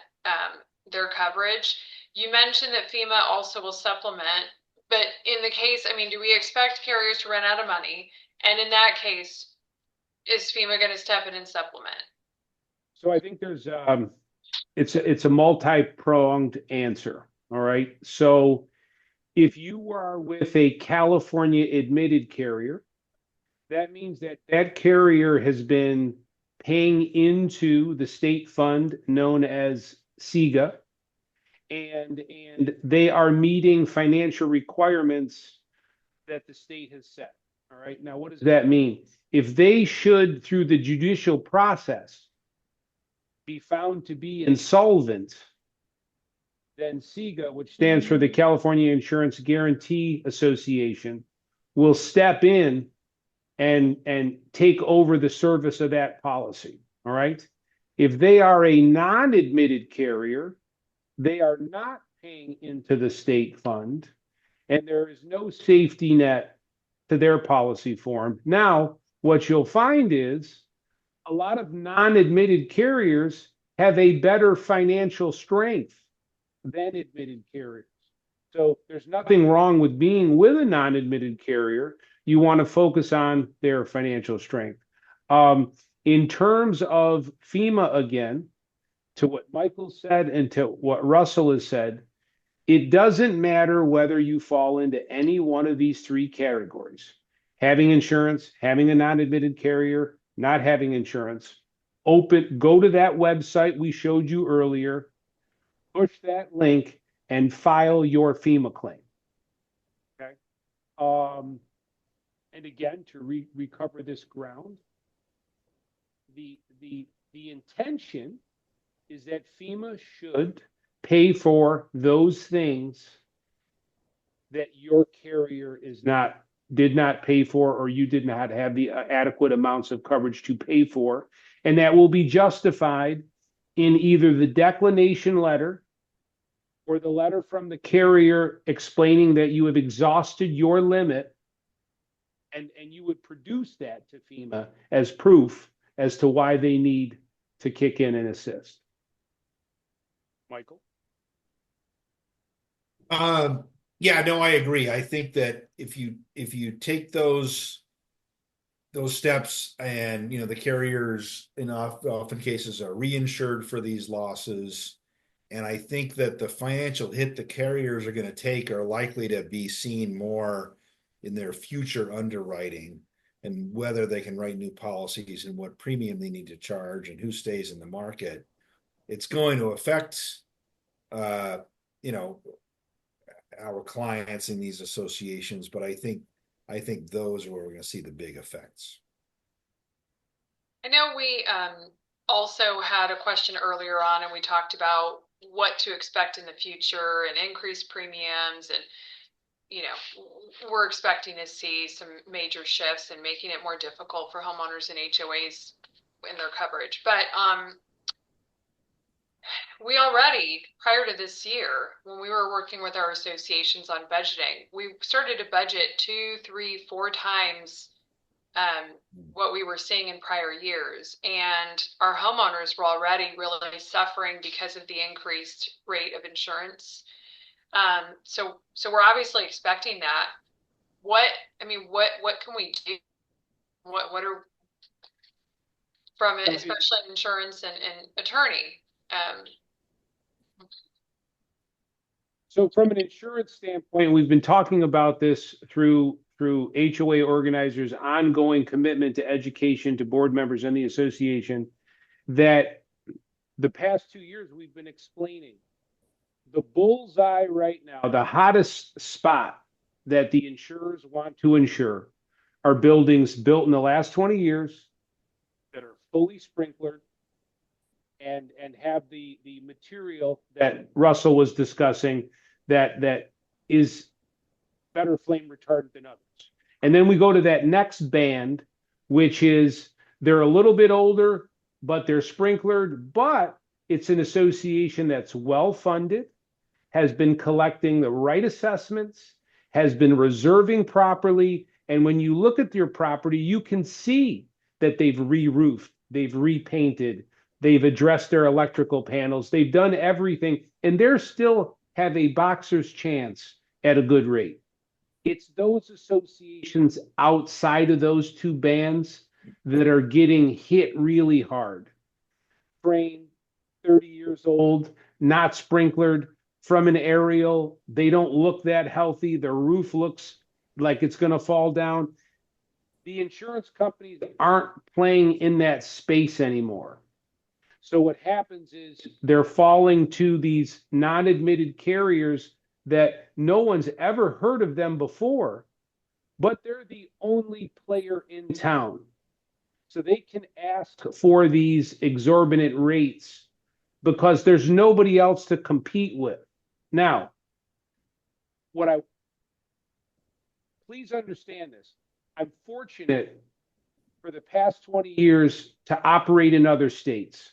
their coverage. You mentioned that FEMA also will supplement, but in the case, I mean, do we expect carriers to run out of money? And in that case, is FEMA going to step in and supplement? So I think there's it's a multi-pronged answer. All right. So If you are with a California admitted carrier, that means that that carrier has been paying into the state fund known as SEGA, and they are meeting financial requirements that the state has set. All right. Now, what does that mean? If they should, through the judicial process, be found to be insolvent, then SEGA, which stands for the California Insurance Guarantee Association, will step in and take over the service of that policy. All right. If they are a non-admitted carrier, they are not paying into the state fund, and there is no safety net to their policy form. Now, what you'll find is a lot of non-admitted carriers have a better financial strength than admitted carriers. So there's nothing wrong with being with a non-admitted carrier. You want to focus on their financial strength. In terms of FEMA, again, to what Michael said and to what Russell has said, it doesn't matter whether you fall into any one of these three categories: having insurance, having a non-admitted carrier, not having insurance. Go to that website we showed you earlier, push that link, and file your FEMA claim. Okay. And again, to recover this ground, the intention is that FEMA should pay for those things that your carrier did not pay for, or you did not have the adequate amounts of coverage to pay for, and that will be justified in either the declination letter or the letter from the carrier explaining that you have exhausted your limit, and you would produce that to FEMA as proof as to why they need to kick in and assist. Michael? Yeah, no, I agree. I think that if you take those steps, and the carriers in often cases are reinsured for these losses, and I think that the financial hit the carriers are going to take are likely to be seen more in their future underwriting, and whether they can write new policies and what premium they need to charge and who stays in the market. It's going to affect our clients in these associations, but I think those are where we're going to see the big effects. I know we also had a question earlier on, and we talked about what to expect in the future and increased premiums, and we're expecting to see some major shifts and making it more difficult for homeowners and HOAs in their coverage. But we already, prior to this year, when we were working with our associations on budgeting, we started to budget 2, 3, 4 times what we were seeing in prior years. And our homeowners were already really suffering because of the increased rate of insurance. So we're obviously expecting that. What can we do? What are, from it, especially insurance and attorney? So from an insurance standpoint, we've been talking about this through HOA organizers' ongoing commitment to education to board members and the association, that the past 2 years we've been explaining the bullseye right now, the hottest spot that the insurers want to insure are buildings built in the last 20 years that are fully sprinklered and have the material that Russell was discussing that is better flame retardant than others. And then we go to that next band, which is they're a little bit older, but they're sprinklered, but it's an association that's well funded, has been collecting the right assessments, has been reserving properly. And when you look at your property, you can see that they've re-roofed, they've repainted, they've addressed their electrical panels, they've done everything, and they're still have a boxer's chance at a good rate. It's those associations outside of those two bands that are getting hit really hard. Frame, 30 years old, not sprinklered, from an aerial. They don't look that healthy. Their roof looks like it's going to fall down. The insurance companies aren't playing in that space anymore. So what happens is they're falling to these non-admitted carriers that no one's ever heard of them before, but they're the only player in town. So they can ask for these exorbitant rates because there's nobody else to compete with. Now, please understand this. I'm fortunate for the past 20 years to operate in other states.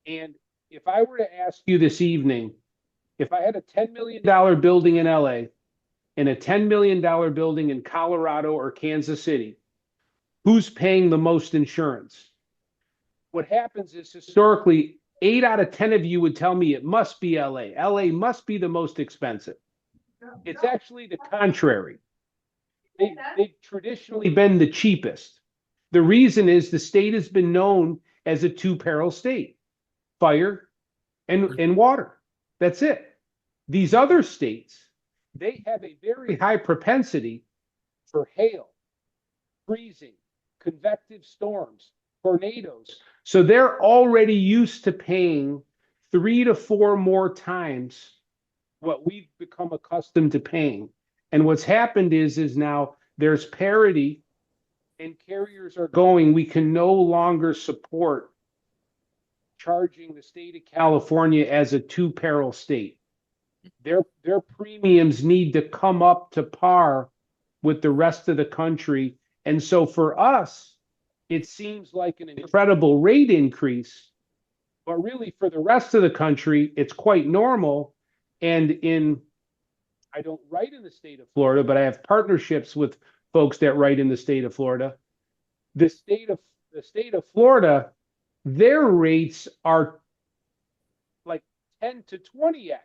And if I were to ask you this evening, if I had a $10 million building in LA and a $10 million building in Colorado or Kansas City, who's paying the most insurance? What happens is historically, 8 out of 10 of you would tell me it must be LA. LA must be the most expensive. It's actually the contrary. They've traditionally been the cheapest. The reason is the state has been known as a two-peril state, fire and water. That's it. These other states, they have a very high propensity for hail, freezing, convective storms, tornadoes. So they're already used to paying 3 to 4 more times what we've become accustomed to paying. And what's happened is now there's parity and carriers are going, we can no longer support charging the state of California as a two-peril state. Their premiums need to come up to par with the rest of the country. And so for us, it seems like an incredible rate increase, but really for the rest of the country, it's quite normal. And I don't write in the state of Florida, but I have partnerships with folks that write in the state of Florida. The state of Florida, their rates are like 10 to 20x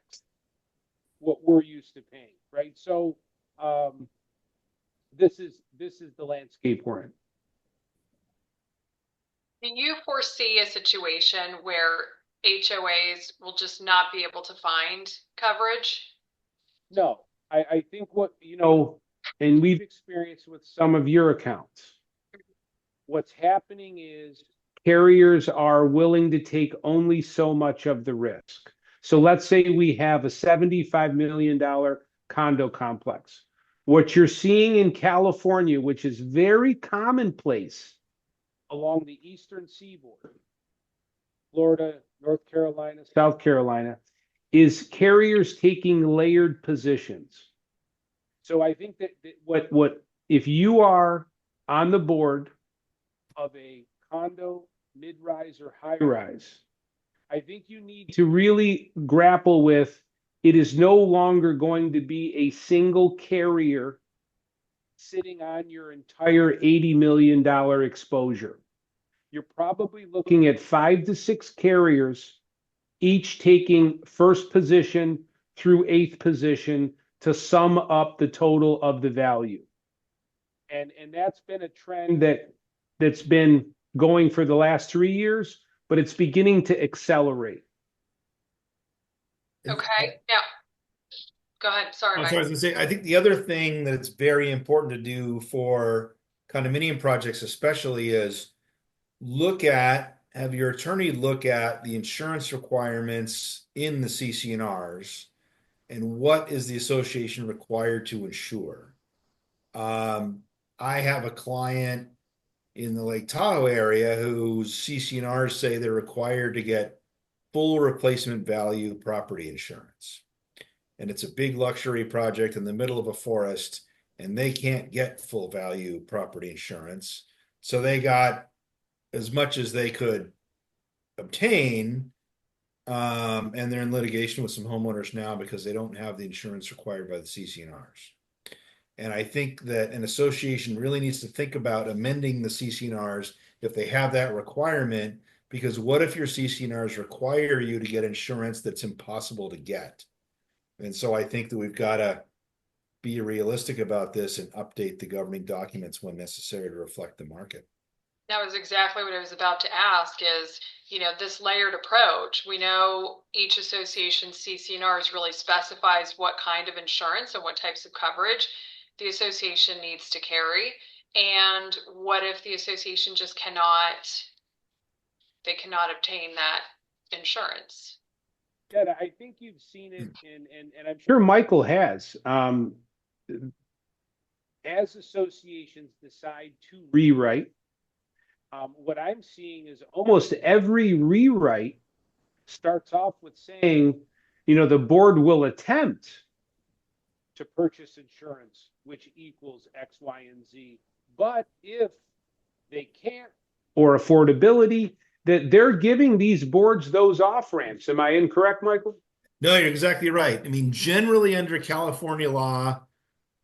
what we're used to paying, right? So this is the landscape we're in. Do you foresee a situation where HOAs will just not be able to find coverage? No, I think and we've experienced with some of your accounts, what's happening is carriers are willing to take only so much of the risk. So let's say we have a $75 million condo complex. What you're seeing in California, which is very commonplace along the eastern seaboard, Florida, North Carolina, South Carolina, is carriers taking layered positions. So I think that what if you are on the board of a condo, mid-rise, or high-rise, I think you need to really grapple with it is no longer going to be a single carrier sitting on your entire $80 million exposure. You're probably looking at 5 to 6 carriers, each taking first position through 8th position to sum up the total of the value. And that's been a trend that's been going for the last 3 years, but it's beginning to accelerate. Okay, now, go ahead. Sorry, I was Mike. going to say, I think the other thing that's very important to do for condominium projects especially is have your attorney look at the insurance requirements in the CC&Rs and what is the association required to insure. I have a client in the Lake Tahoe area whose CC&Rs say they're required to get full replacement value property insurance. And it's a big luxury project in the middle of a forest, and they can't get full value property insurance. So they got as much as they could obtain, and they're in litigation with some homeowners now because they don't have the insurance required by the CC&Rs. And I think that an association really needs to think about amending the CC&Rs if they have that requirement, because what if your CC&Rs require you to get insurance that's impossible to get? And so I think that we've got to be realistic about this and update the governing documents when necessary to reflect the market. That was exactly what I was about to ask is, this layered approach. We know each association's CCNRs really specifies what kind of insurance and what types of coverage the association needs to carry. And what if the association just they cannot obtain that insurance? Yeah, I think you've seen it, and I'm sure Michael has. As associations decide to rewrite, what I'm seeing is almost every rewrite starts off with saying, the board will attempt to purchase insurance, which equals X, Y, and Z. But if they can't, or affordability, that they're giving these boards those off ramps. Am I incorrect, Michael? No, you're exactly right. I mean, generally under California law,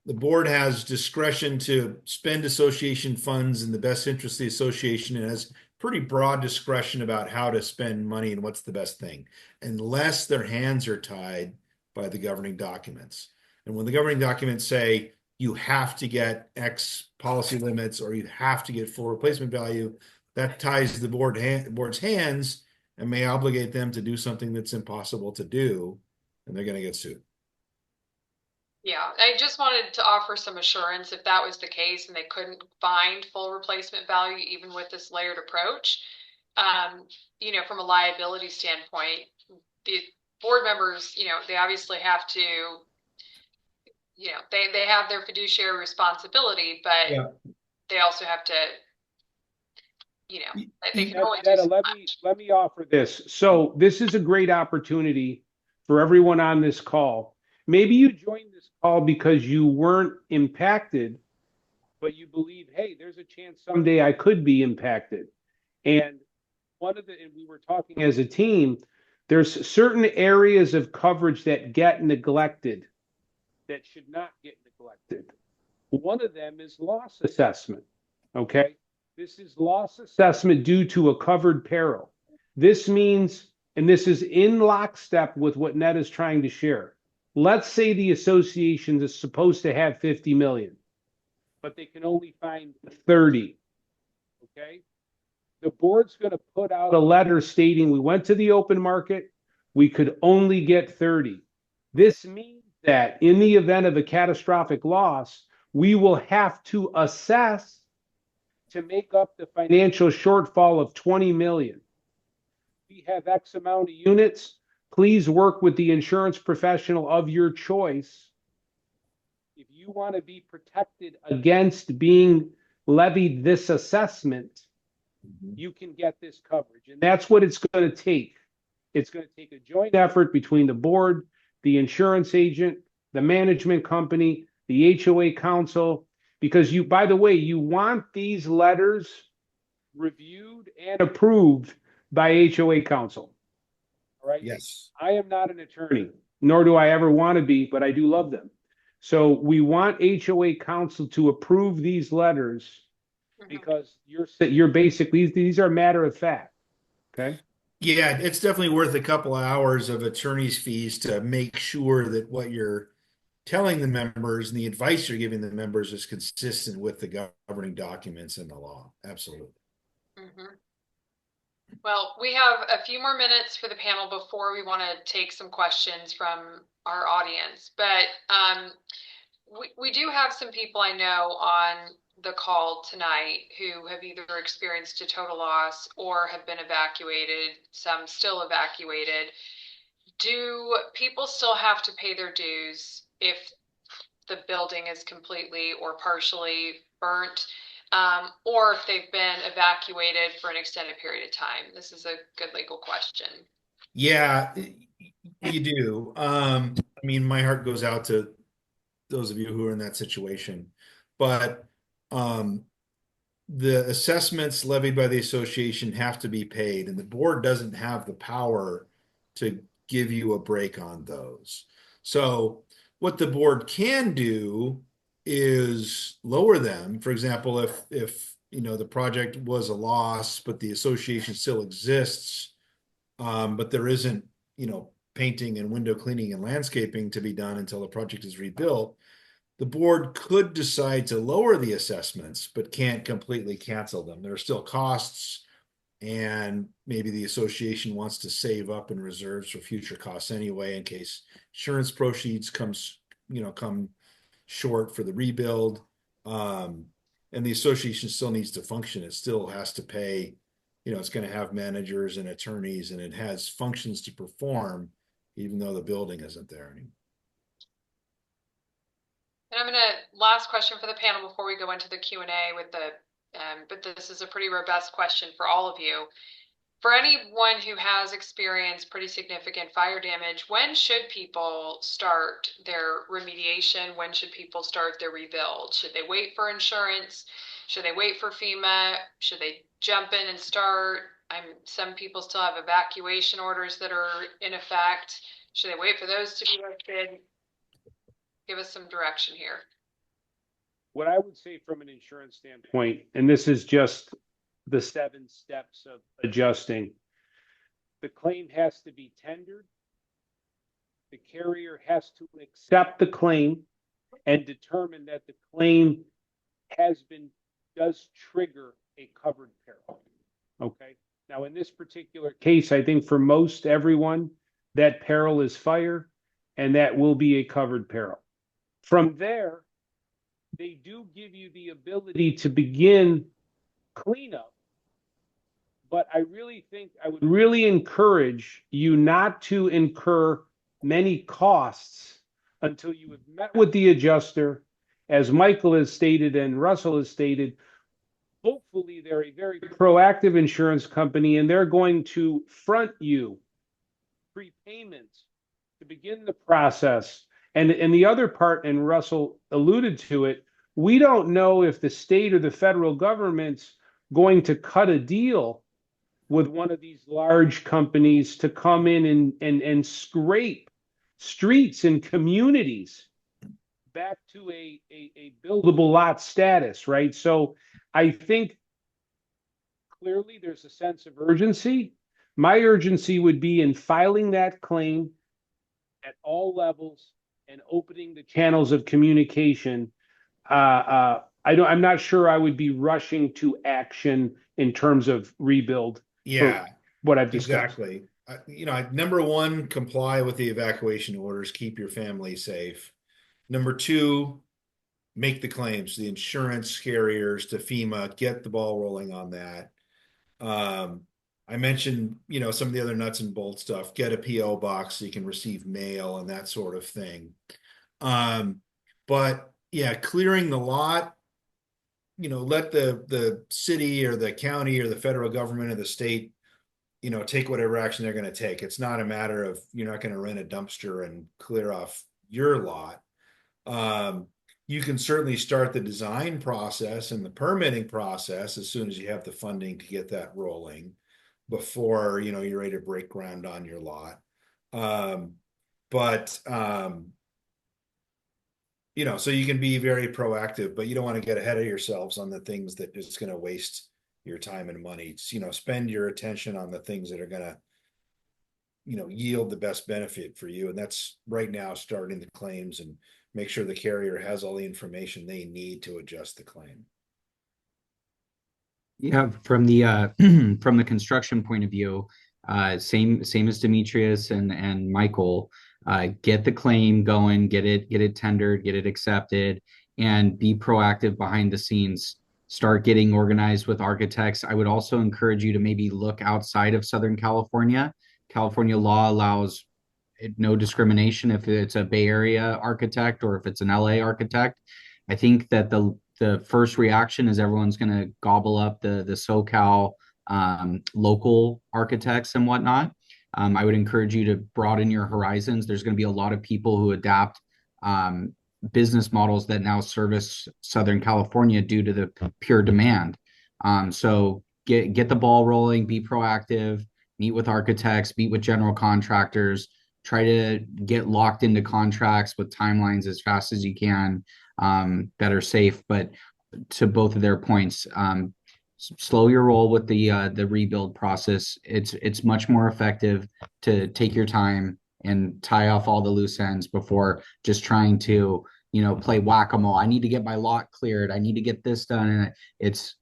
the board has discretion to spend association funds in the best interest of the association and has pretty broad discretion about how to spend money and what's the best thing, unless their hands are tied by the governing documents. And when the governing documents say you have to get X policy limits or you have to get full replacement value, that ties the board's hands and may obligate them to do something that's impossible to do, and they're going to get sued. Yeah, I just wanted to offer some assurance if that was the case and they couldn't find full replacement value even with this layered approach. From a liability standpoint, the board members, they obviously have to, they have their fiduciary responsibility, but Yeah. they also have to, they can only do Netta, so let much. me offer this. So this is a great opportunity for everyone on this call. Maybe you joined this call because you weren't impacted, but you believe, hey, there's a chance someday I could be impacted. And and we were talking as a team, there's certain areas of coverage that get neglected that should not get neglected. One of them is loss assessment. Okay. This is loss assessment due to a covered peril. This means, and this is in lockstep with what Ned is trying to share. Let's say the association is supposed to have 50 million, but they can only find 30. Okay. The board's going to put out a letter stating we went to the open market, we could only get 30. This means that in the event of a catastrophic loss, we will have to assess to make up the financial shortfall of 20 million. We have X amount of units. Please work with the insurance professional of your choice. If you want to be protected against being levied this assessment, you can get this coverage. And that's what it's going to take. It's going to take a joint effort between the board, the insurance agent, the management company, the HOA council, because by the way, you want these letters reviewed and approved by HOA council. All right. Yes. I am not an attorney, nor do I ever want to be, but I do love them. So we want HOA council to approve these letters because you're basically, these are matter of fact. Okay. Yeah, it's definitely worth a couple of hours of attorney's fees to make sure that what you're telling the members and the advice you're giving the members is consistent with the governing documents and the law. Absolutely. Mm-hmm. Well, we have a few more minutes for the panel before we want to take some questions from our audience, but we do have some people I know on the call tonight who have either experienced a total loss or have been evacuated, some still evacuated. Do people still have to pay their dues if the building is completely or partially burnt, or if they've been evacuated for an extended period of time? This is a good legal question. Yeah, you do. I mean, my heart goes out to those of you who are in that situation, but the assessments levied by the association have to be paid, and the board doesn't have the power to give you a break on those. So what the board can do is lower them. For example, if the project was a loss, but the association still exists, but there isn't painting and window cleaning and landscaping to be done until the project is rebuilt, the board could decide to lower the assessments, but can't completely cancel them. There are still costs, and maybe the association wants to save up in reserves for future costs anyway, in case insurance proceeds come short for the rebuild. And the association still needs to function. It still has to pay, it's going to have managers and attorneys, and it has functions to perform, even though the building isn't there anymore. And I'm last question for the panel before we go into the Q&A with but this is a pretty robust question for all of you. For anyone who has experienced pretty significant fire damage, when should people start their remediation? When should people start their rebuild? Should they wait for insurance? Should they wait for FEMA? Should they jump in and start? Some people still have evacuation orders that are in effect. Should they wait for those to be lifted? Give us some direction here. What I would say from an insurance standpoint, and this is just the 7 steps of adjusting, the claim has to be tendered. The carrier has to accept the claim and determine that the claim does trigger a covered peril. Okay. Now, in this particular case, I think for most everyone, that peril is fire, and that will be a covered peril. From there, they do give you the ability to begin cleanup. But I really think I would really encourage you not to incur many costs until you have met with the adjuster. As Michael has stated and Russell has stated, hopefully they're a very proactive insurance company, and they're going to front you prepayments to begin the process. And the other part, and Russell alluded to it, we don't know if the state or the federal government's going to cut a deal with one of these large companies to come in and scrape streets and communities back to a buildable lot status, right? So I think clearly there's a sense of urgency. My urgency would be in filing that claim at all levels and opening the channels of communication. I'm not sure I would be rushing to action in terms of rebuild. Yeah, what I've discussed. Exactly. Number 1, comply with the evacuation orders. Keep your family safe. Number 2, make the claims to the insurance carriers, to FEMA. Get the ball rolling on that. I mentioned, some of the other nuts and bolts stuff. Get a PO box so you can receive mail and that sort of thing. But yeah, clearing the lot, let the city or the county or the federal government or the state, take whatever action they're going to take. It's not a matter of, you're not going to rent a dumpster and clear off your lot. You can certainly start the design process and the permitting process as soon as you have the funding to get that rolling before, you're ready to break ground on your lot. So you can be very proactive, but you don't want to get ahead of yourselves on the things that just going to waste your time and money. Spend your attention on the things that are going to, yield the best benefit for you. And that's right now starting the claims and make sure the carrier has all the information they need to adjust the claim. Yeah, from the from the construction point of view, same as Demetrius and Michael. Get the claim going, get it tendered, get it accepted, and be proactive behind the scenes. Start getting organized with architects. I would also encourage you to maybe look outside of Southern California. California law allows no discrimination if it's a Bay Area architect or if it's an LA architect. I think that the first reaction is everyone's going to gobble up the SoCal local architects and whatnot. I would encourage you to broaden your horizons. There's going to be a lot of people who adapt business models that now service Southern California due to the pure demand. So get the ball rolling, be proactive, meet with architects, meet with general contractors, try to get locked into contracts with timelines as fast as you can that are safe. But to both of their points, slow your roll with the rebuild process. It's much more effective to take your time and tie off all the loose ends before just trying to play whack-a-mole. I need to get my lot cleared. I need to get this done. And it's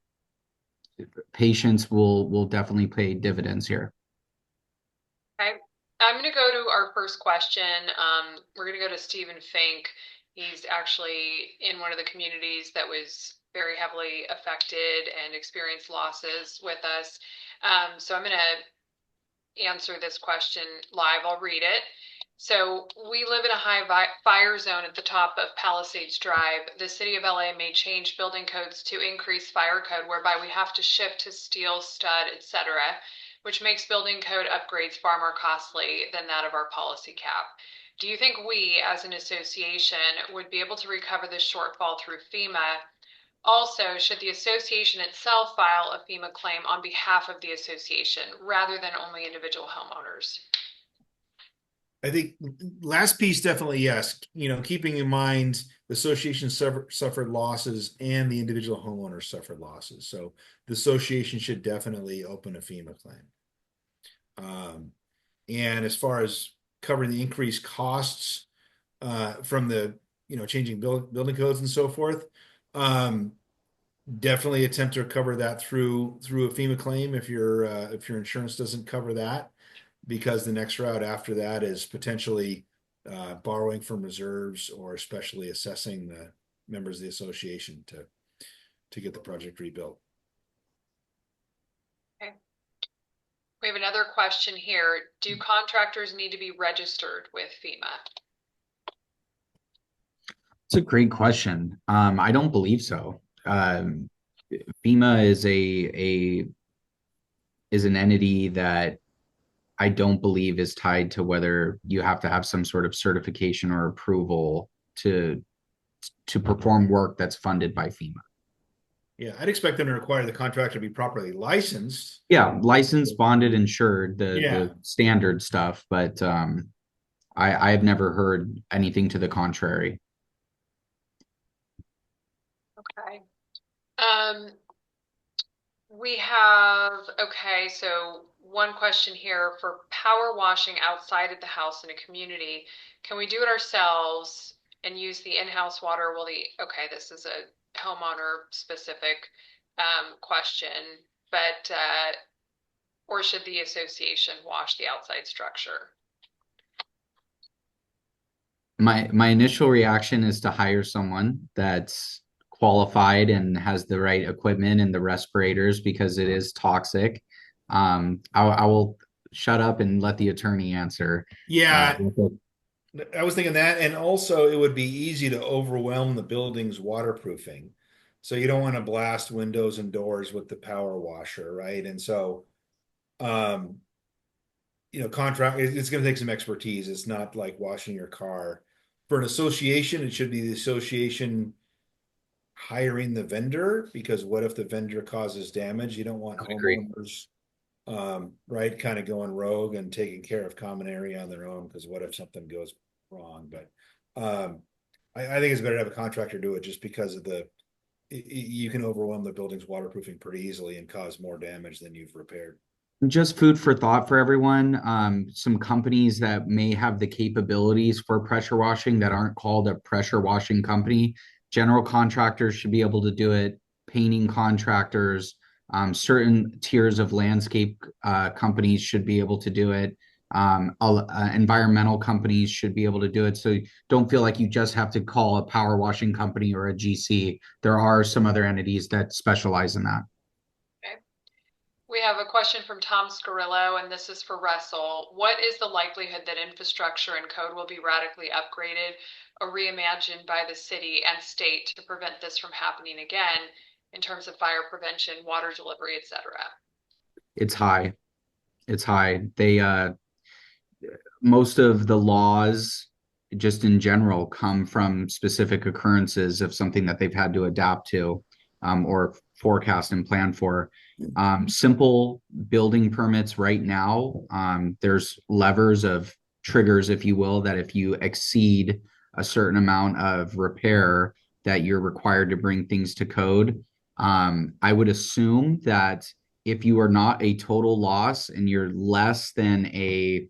patience will definitely pay dividends here. Okay. I'm going to go to our first question. We're going to go to Stephen Fink. He's actually in one of the communities that was very heavily affected and experienced losses with us. So I'm going to answer this question live. I'll read it. So we live in a high fire zone at the top of Palisades Drive. The city of LA may change building codes to increase fire code, whereby we have to shift to steel, stud, etc., which makes building code upgrades far more costly than that of our policy cap. Do you think we, as an association, would be able to recover this shortfall through FEMA? Also, should the association itself file a FEMA claim on behalf of the association rather than only individual homeowners? I think last piece, definitely yes. Keeping in mind the association suffered losses and the individual homeowners suffered losses. So the association should definitely open a FEMA claim. And as far as covering the increased costs from the changing building codes and so forth, definitely attempt to recover that through a FEMA claim if your insurance doesn't cover that, because the next route after that is potentially borrowing from reserves or especially assessing the members of the association to get the project rebuilt. Okay. We have another question here. Do contractors need to be registered with FEMA? It's a great question. I don't believe so. FEMA is an entity that I don't believe is tied to whether you have to have some sort of certification or approval to perform work that's funded by FEMA. Yeah, I'd expect them to require the contractor to be properly licensed. Yeah, licensed, bonded, insured, the standard stuff, but I've never heard anything to the contrary. Okay. We have, okay, so one question here for power washing outside of the house in a community. Can we do it ourselves and use the in-house water? Okay, this is a homeowner specific question, but, or should the association wash the outside structure? My initial reaction is to hire someone that's qualified and has the right equipment and the respirators, because it is toxic. I will shut up and let the attorney answer. Yeah, I was thinking that, and also it would be easy to overwhelm the building's waterproofing. So you don't want to blast windows and doors with the power washer, right? And so, contract, it's going to take some expertise. It's not like washing your car. For an association, it should be the association hiring the vendor, because what if the vendor causes damage? You don't want homeowners, right, kind of going rogue and taking care of common area on their own, because what if something goes wrong? But I think it's better to have a contractor do it, just because of you can overwhelm the building's waterproofing pretty easily and cause more damage than you've repaired. Just food for thought for everyone. Some companies that may have the capabilities for pressure washing that aren't called a pressure washing company. General contractors should be able to do it. Painting contractors, certain tiers of landscape companies should be able to do it. Environmental companies should be able to do it. So don't feel like you just have to call a power washing company or a GC. There are some other entities that specialize in that. We have a question from Tom Scarillo, and this is for Russell. What is the likelihood that infrastructure and code will be radically upgraded or reimagined by the city and state to prevent this from happening again in terms of fire prevention, water delivery, etc.? It's high. It's high. Most of the laws, just in general, come from specific occurrences of something that they've had to adapt to or forecast and plan for. Simple building permits right now, there's levers of triggers, if you will, that if you exceed a certain amount of repair, that you're required to bring things to code. I would assume that if you are not a total loss and you're less than a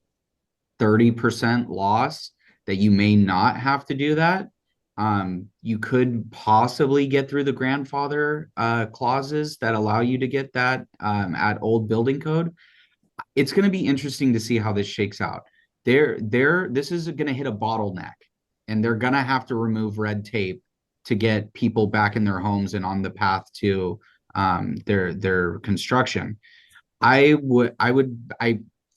30% loss, that you may not have to do that. You could possibly get through the grandfather clauses that allow you to get that at old building code. It's going to be interesting to see how this shakes out. This is going to hit a bottleneck, and they're going to have to remove red tape to get people back in their homes and on the path to their construction. I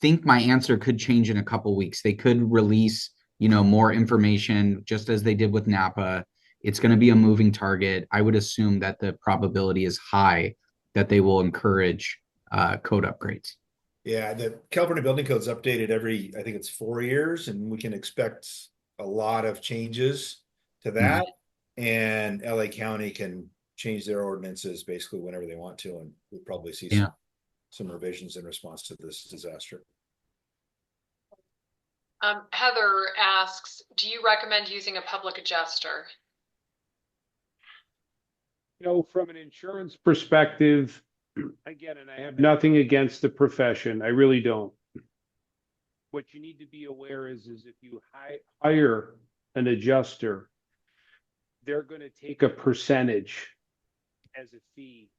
think my answer could change in a couple weeks. They could release, more information just as they did with Napa. It's going to be a moving target. I would assume that the probability is high that they will encourage code upgrades. Yeah, the California Building Code's updated every, I think it's 4 years, and we can expect a lot of changes to that. And LA County can change their ordinances basically whenever they want to, and we'll probably see Yeah. some revisions in response to this disaster. Heather asks, do you recommend using a public adjuster? From an insurance perspective, again, and I have nothing against the profession, I really don't. What you need to be aware is if you hire an adjuster, they're going to take a percentage as a fee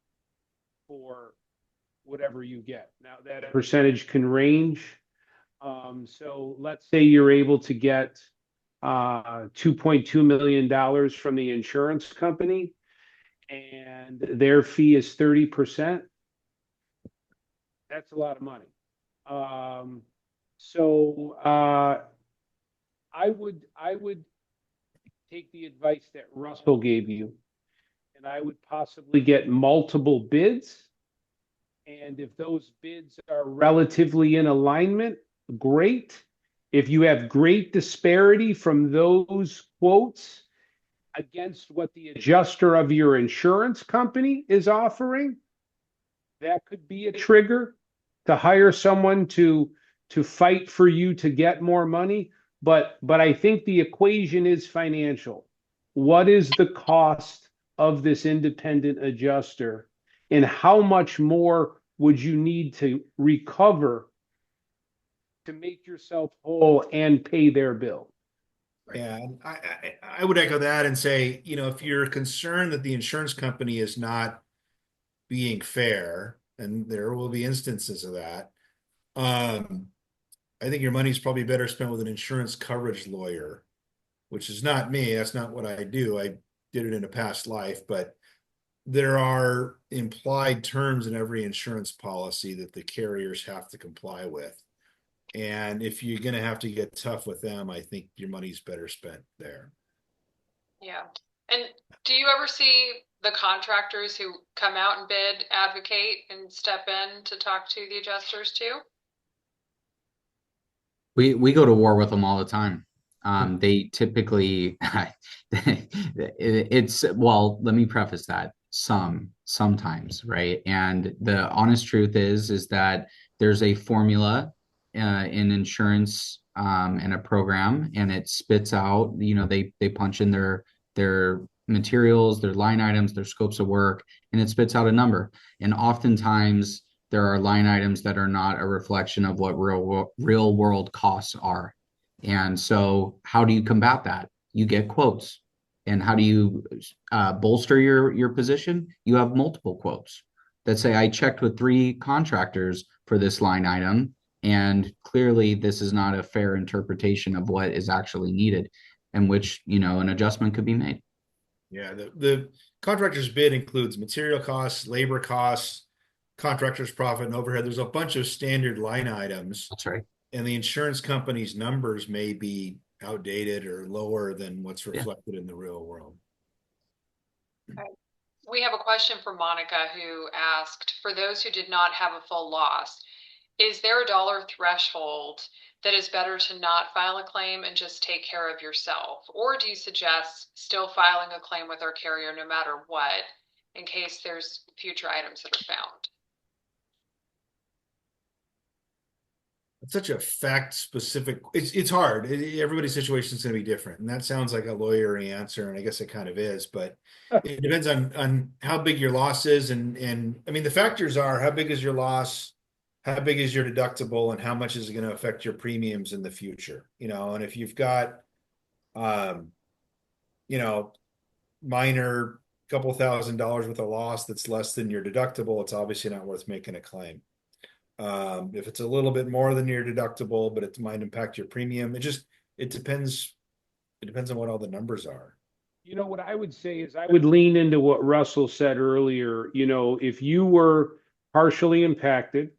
for whatever you get. Now, that percentage can range. So let's say you're able to get $2.2 million from the insurance company, and their fee is 30%. That's a lot of money. So I would take the advice that Russell gave you, and I would possibly get multiple bids. And if those bids are relatively in alignment, great. If you have great disparity from those quotes against what the adjuster of your insurance company is offering, that could be a trigger to hire someone to fight for you to get more money. But I think the equation is financial. What is the cost of this independent adjuster, and how much more would you need to recover to make yourself whole and pay their bill? Yeah, I would echo that and say, if you're concerned that the insurance company is not being fair, and there will be instances of that, I think your money's probably better spent with an insurance coverage lawyer, which is not me. That's not what I do. I did it in a past life, but there are implied terms in every insurance policy that the carriers have to comply with. And if you're going to have to get tough with them, I think your money's better spent there. Yeah. And do you ever see the contractors who come out and bid, advocate, and step in to talk to the adjusters too? We go to war with them all the time. They typically well, let me preface that sometimes, right? And the honest truth is that there's a formula in insurance and a program, and it spits out, they punch in their materials, their line items, their scopes of work, and it spits out a number. And oftentimes there are line items that are not a reflection of what real world costs are. And so how do you combat that? You get quotes. And how do you bolster your position? You have multiple quotes that say, I checked with 3 contractors for this line item, and clearly this is not a fair interpretation of what is actually needed, in which, an adjustment could be made. Yeah, the contractor's bid includes material costs, labor costs, contractor's profit and overhead. There's a bunch of standard line items. That's right. And the insurance company's numbers may be outdated or lower than what's reflected in the real world. Okay. We have a question from Monica, who asked, for those who did not have a full loss, is there a dollar threshold that is better to not file a claim and just take care of yourself? Or do you suggest still filing a claim with our carrier no matter what, in case there's future items that are found? It's such a fact specific, it's hard. Everybody's situation is going to be different. And that sounds like a lawyery answer, and I guess it kind of is, but it depends on how big your loss is. And I mean, the factors are, how big is your loss? How big is your deductible, and how much is it going to affect your premiums in the future? And if you've got, you know, minor couple $1,000s worth of loss that's less than your deductible, it's obviously not worth making a claim. If it's a little bit more than your deductible, but it might impact your premium, it depends. It depends on what all the numbers are. You know, what I would say is I would lean into what Russell said earlier. You know, if you were partially impacted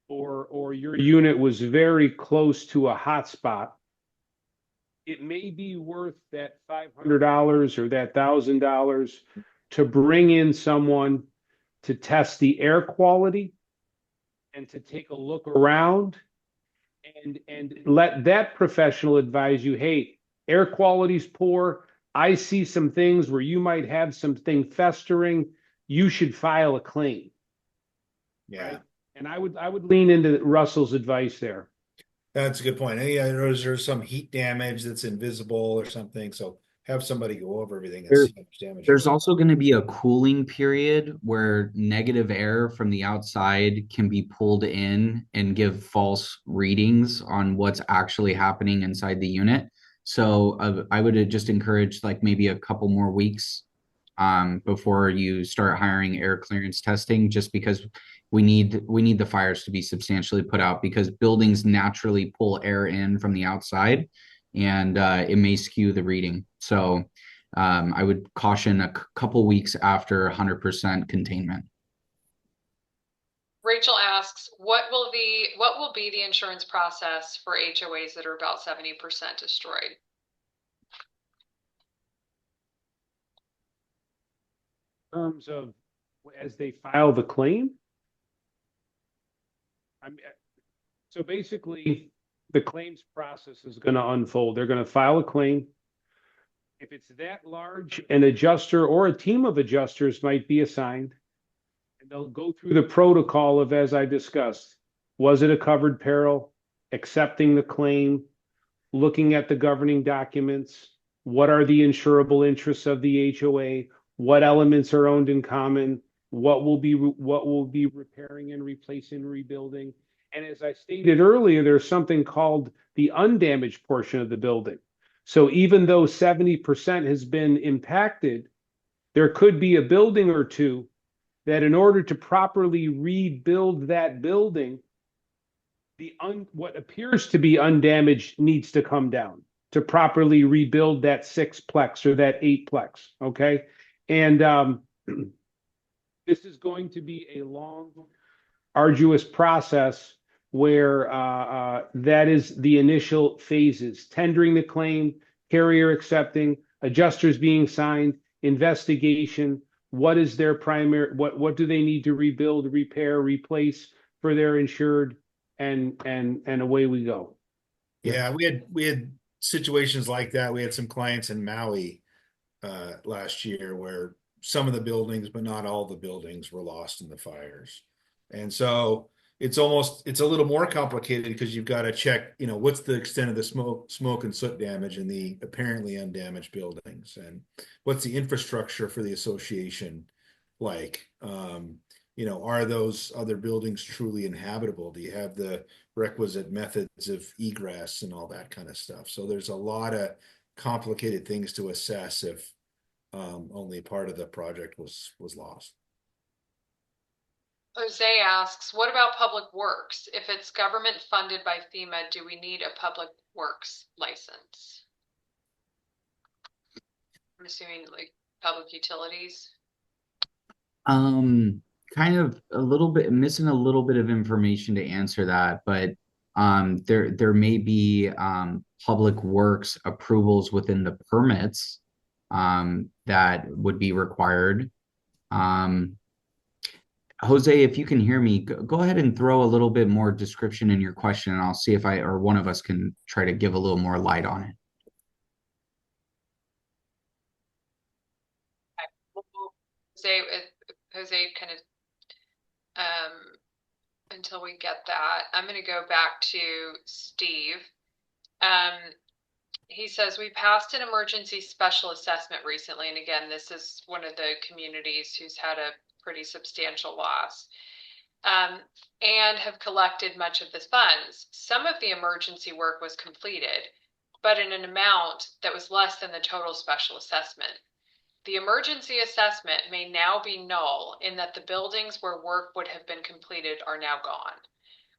or your unit was very close to a hotspot, it may be worth that $500 or that $1,000 to bring in someone to test the air quality and to take a look around and let that professional advise you, hey, air quality's poor. I see some things where you might have something festering. You should file a claim. Yeah. Right? And I would lean into Russell's advice there. That's a good point. There's some heat damage that's invisible or something. So have somebody go over everything and There, see how much damage there's there is. also going to be a cooling period where negative air from the outside can be pulled in and give false readings on what's actually happening inside the unit. So I would just encourage like maybe a couple more weeks before you start hiring air clearance testing, just because we need the fires to be substantially put out because buildings naturally pull air in from the outside, and it may skew the reading. So I would caution a couple weeks after 100% containment. Rachel asks, what will be the insurance process for HOAs that are about 70% destroyed? In terms of as they file the claim, so basically the claims process is going to unfold. They're going to file a claim. If it's that large, an adjuster or a team of adjusters might be assigned, and they'll go through the protocol of, as I discussed, was it a covered peril, accepting the claim, looking at the governing documents, what are the insurable interests of the HOA, what elements are owned in common, what will be repairing and replacing, rebuilding. And as I stated earlier, there's something called the undamaged portion of the building. So even though 70% has been impacted, there could be a building or two that in order to properly rebuild that building, what appears to be undamaged needs to come down to properly rebuild that sixplex or that eightplex. Okay. And this is going to be a long, arduous process where that is the initial phases: tendering the claim, carrier accepting, adjusters being signed, investigation. What is their primary? What do they need to rebuild, repair, replace for their insured? And away we go. Yeah, we had situations like that. We had some clients in Maui last year where some of the buildings, but not all the buildings, were lost in the fires. And so it's a little more complicated because you've got to check, what's the extent of the smoke and soot damage in the apparently undamaged buildings, and what's the infrastructure for the association like. Are those other buildings truly inhabitable? Do you have the requisite methods of egress and all that kind of stuff? So there's a lot of complicated things to assess if only part of the project was lost. Jose asks, what about public works? If it's government funded by FEMA, do we need a public works license? I'm assuming like public utilities. Kind of a little bit missing a little bit of information to answer that, but there may be public works approvals within the permits that would be required. Jose, if you can hear me, go ahead and throw a little bit more description in your question, and I'll see if I or one of us can try to give a little more light on it. Jose kind of until we get that, I'm going to go back to Steve. He says, we passed an emergency special assessment recently. And again, this is one of the communities who's had a pretty substantial loss, and have collected much of the funds. Some of the emergency work was completed, but in an amount that was less than the total special assessment. The emergency assessment may now be null in that the buildings where work would have been completed are now gone.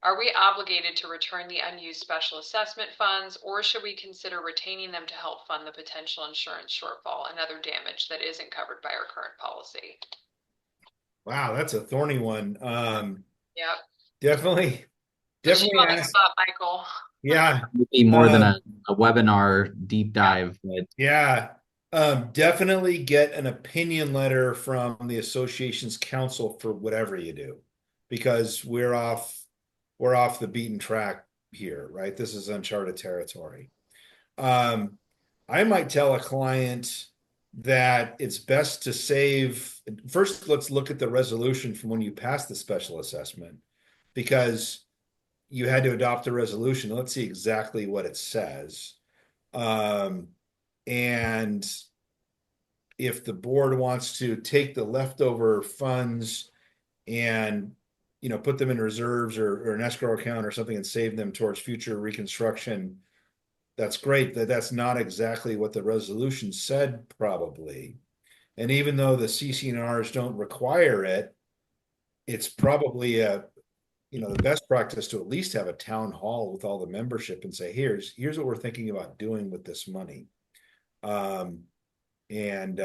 Are we obligated to return the unused special assessment funds, or should we consider retaining them to help fund the potential insurance shortfall and other damage that isn't covered by our current policy? Wow, that's a thorny one. Yep. Definitely, Put you definitely on the ask. spot, Michael. Yeah. Would be more than Um, a webinar deep Yeah. dive, but yeah. Definitely get an opinion letter from the association's council for whatever you do, because we're off the beaten track here, right? This is uncharted territory. Um, I might tell a client that it's best to save. First, let's look at the resolution from when you passed the special assessment, because you had to adopt a resolution. Let's see exactly what it says. Um, and if the board wants to take the leftover funds and put them in reserves or an escrow account or something and save them towards future reconstruction, that's great. That's not exactly what the resolution said, probably. And even though the CCNRs don't require it, it's probably the best practice to at least have a town hall with all the membership and say, here's what we're thinking about doing with this money. Um, and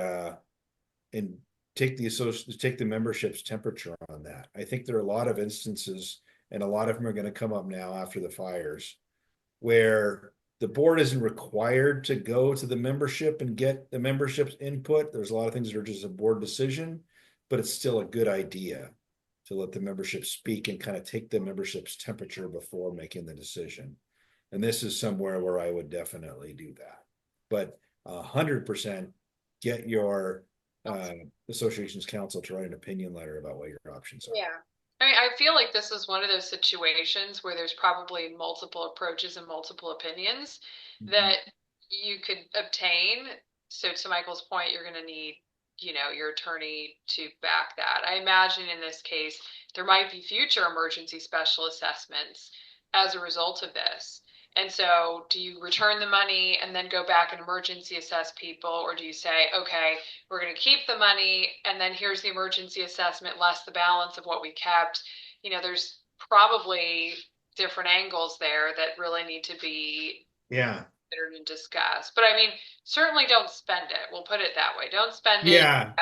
and take the membership's temperature on that. I think there are a lot of instances, and a lot of them are going to come up now after the fires, where the board isn't required to go to the membership and get the membership's input. There's a lot of things that are just a board decision, but it's still a good idea to let the membership speak and kind of take the membership's temperature before making the decision. And this is somewhere where I would definitely do that. But 100% get your association's council to write an opinion letter about what your options are. Yeah. I mean, I feel like this is one of those situations where there's probably multiple approaches and multiple opinions that you could obtain. So to Michael's point, you're going to need, your attorney to back that. I imagine in this case, there might be future emergency special assessments as a result of this. And so do you return the money and then go back and emergency assess people, or do you say, okay, we're going to keep the money and then here's the emergency assessment less the balance of what we kept? There's probably different angles there that really need to be Yeah. considered and discussed. But I mean, certainly don't spend it. We'll put it that way. Don't spend it Yeah.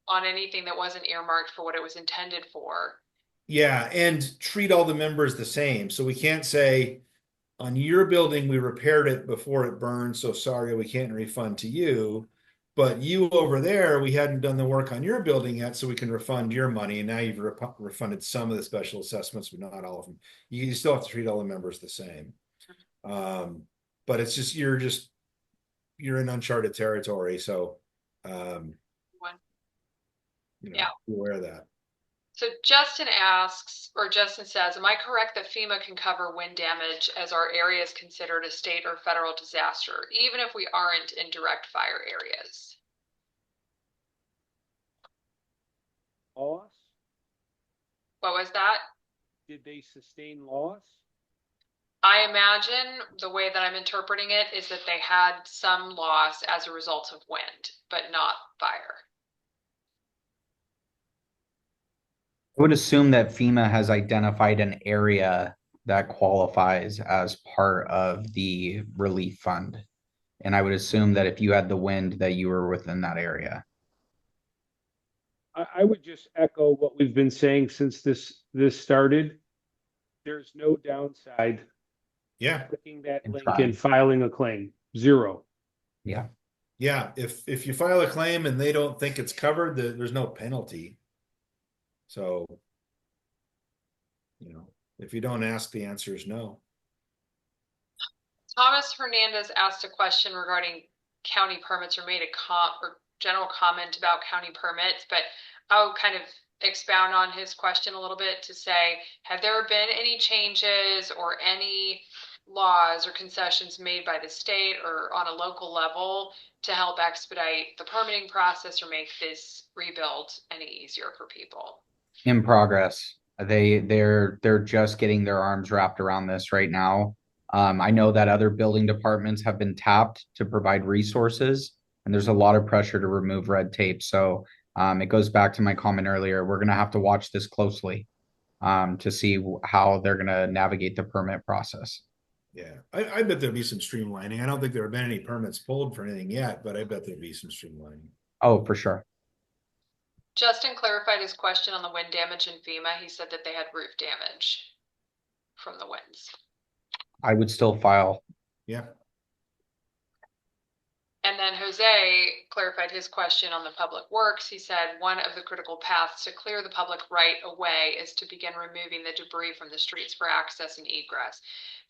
on anything that wasn't earmarked for what it was intended for. Yeah. And treat all the members the same. So we can't say, on your building, we repaired it before it burned, so sorry, we can't refund to you. But you over there, we hadn't done the work on your building yet, so we can refund your money. And now you've refunded some of the special assessments, but not all of them. You still have to treat all the members the same. But it's just you're in uncharted territory, so Yeah. be aware of that. So Justin says, am I correct that FEMA can cover wind damage as our area is considered a state or federal disaster, even if we aren't in direct fire areas? Loss? What was that? Did they sustain loss? I imagine the way that I'm interpreting it is that they had some loss as a result of wind, but not fire. I would assume that FEMA has identified an area that qualifies as part of the relief fund. And I would assume that if you had the wind, that you were within that area. I would just echo what we've been saying since this started. There's no downside Yeah. clicking that And link try. and filing a claim. Zero. Yeah. Yeah. If you file a claim and they don't think it's covered, there's no penalty. So, if you don't ask, the answer is no. Thomas Hernandez asked a question regarding county permits, or made a general comment about county permits, but I'll kind of expound on his question a little bit to say, have there been any changes or any laws or concessions made by the state or on a local level to help expedite the permitting process or make this rebuild any easier for people? In progress. They're just getting their arms wrapped around this right now. I know that other building departments have been tapped to provide resources, and there's a lot of pressure to remove red tape. So it goes back to my comment earlier. We're going to have to watch this closely to see how they're going to navigate the permit process. Yeah, I bet there'll be some streamlining. I don't think there have been any permits pulled for anything yet, but I bet there'll be some streamlining. Oh, for sure. Justin clarified his question on the wind damage in FEMA. He said that they had roof damage from the winds. I would still file. Yeah. And then Jose clarified his question on the public works. He said one of the critical paths to clear the public right away is to begin removing the debris from the streets for access and egress.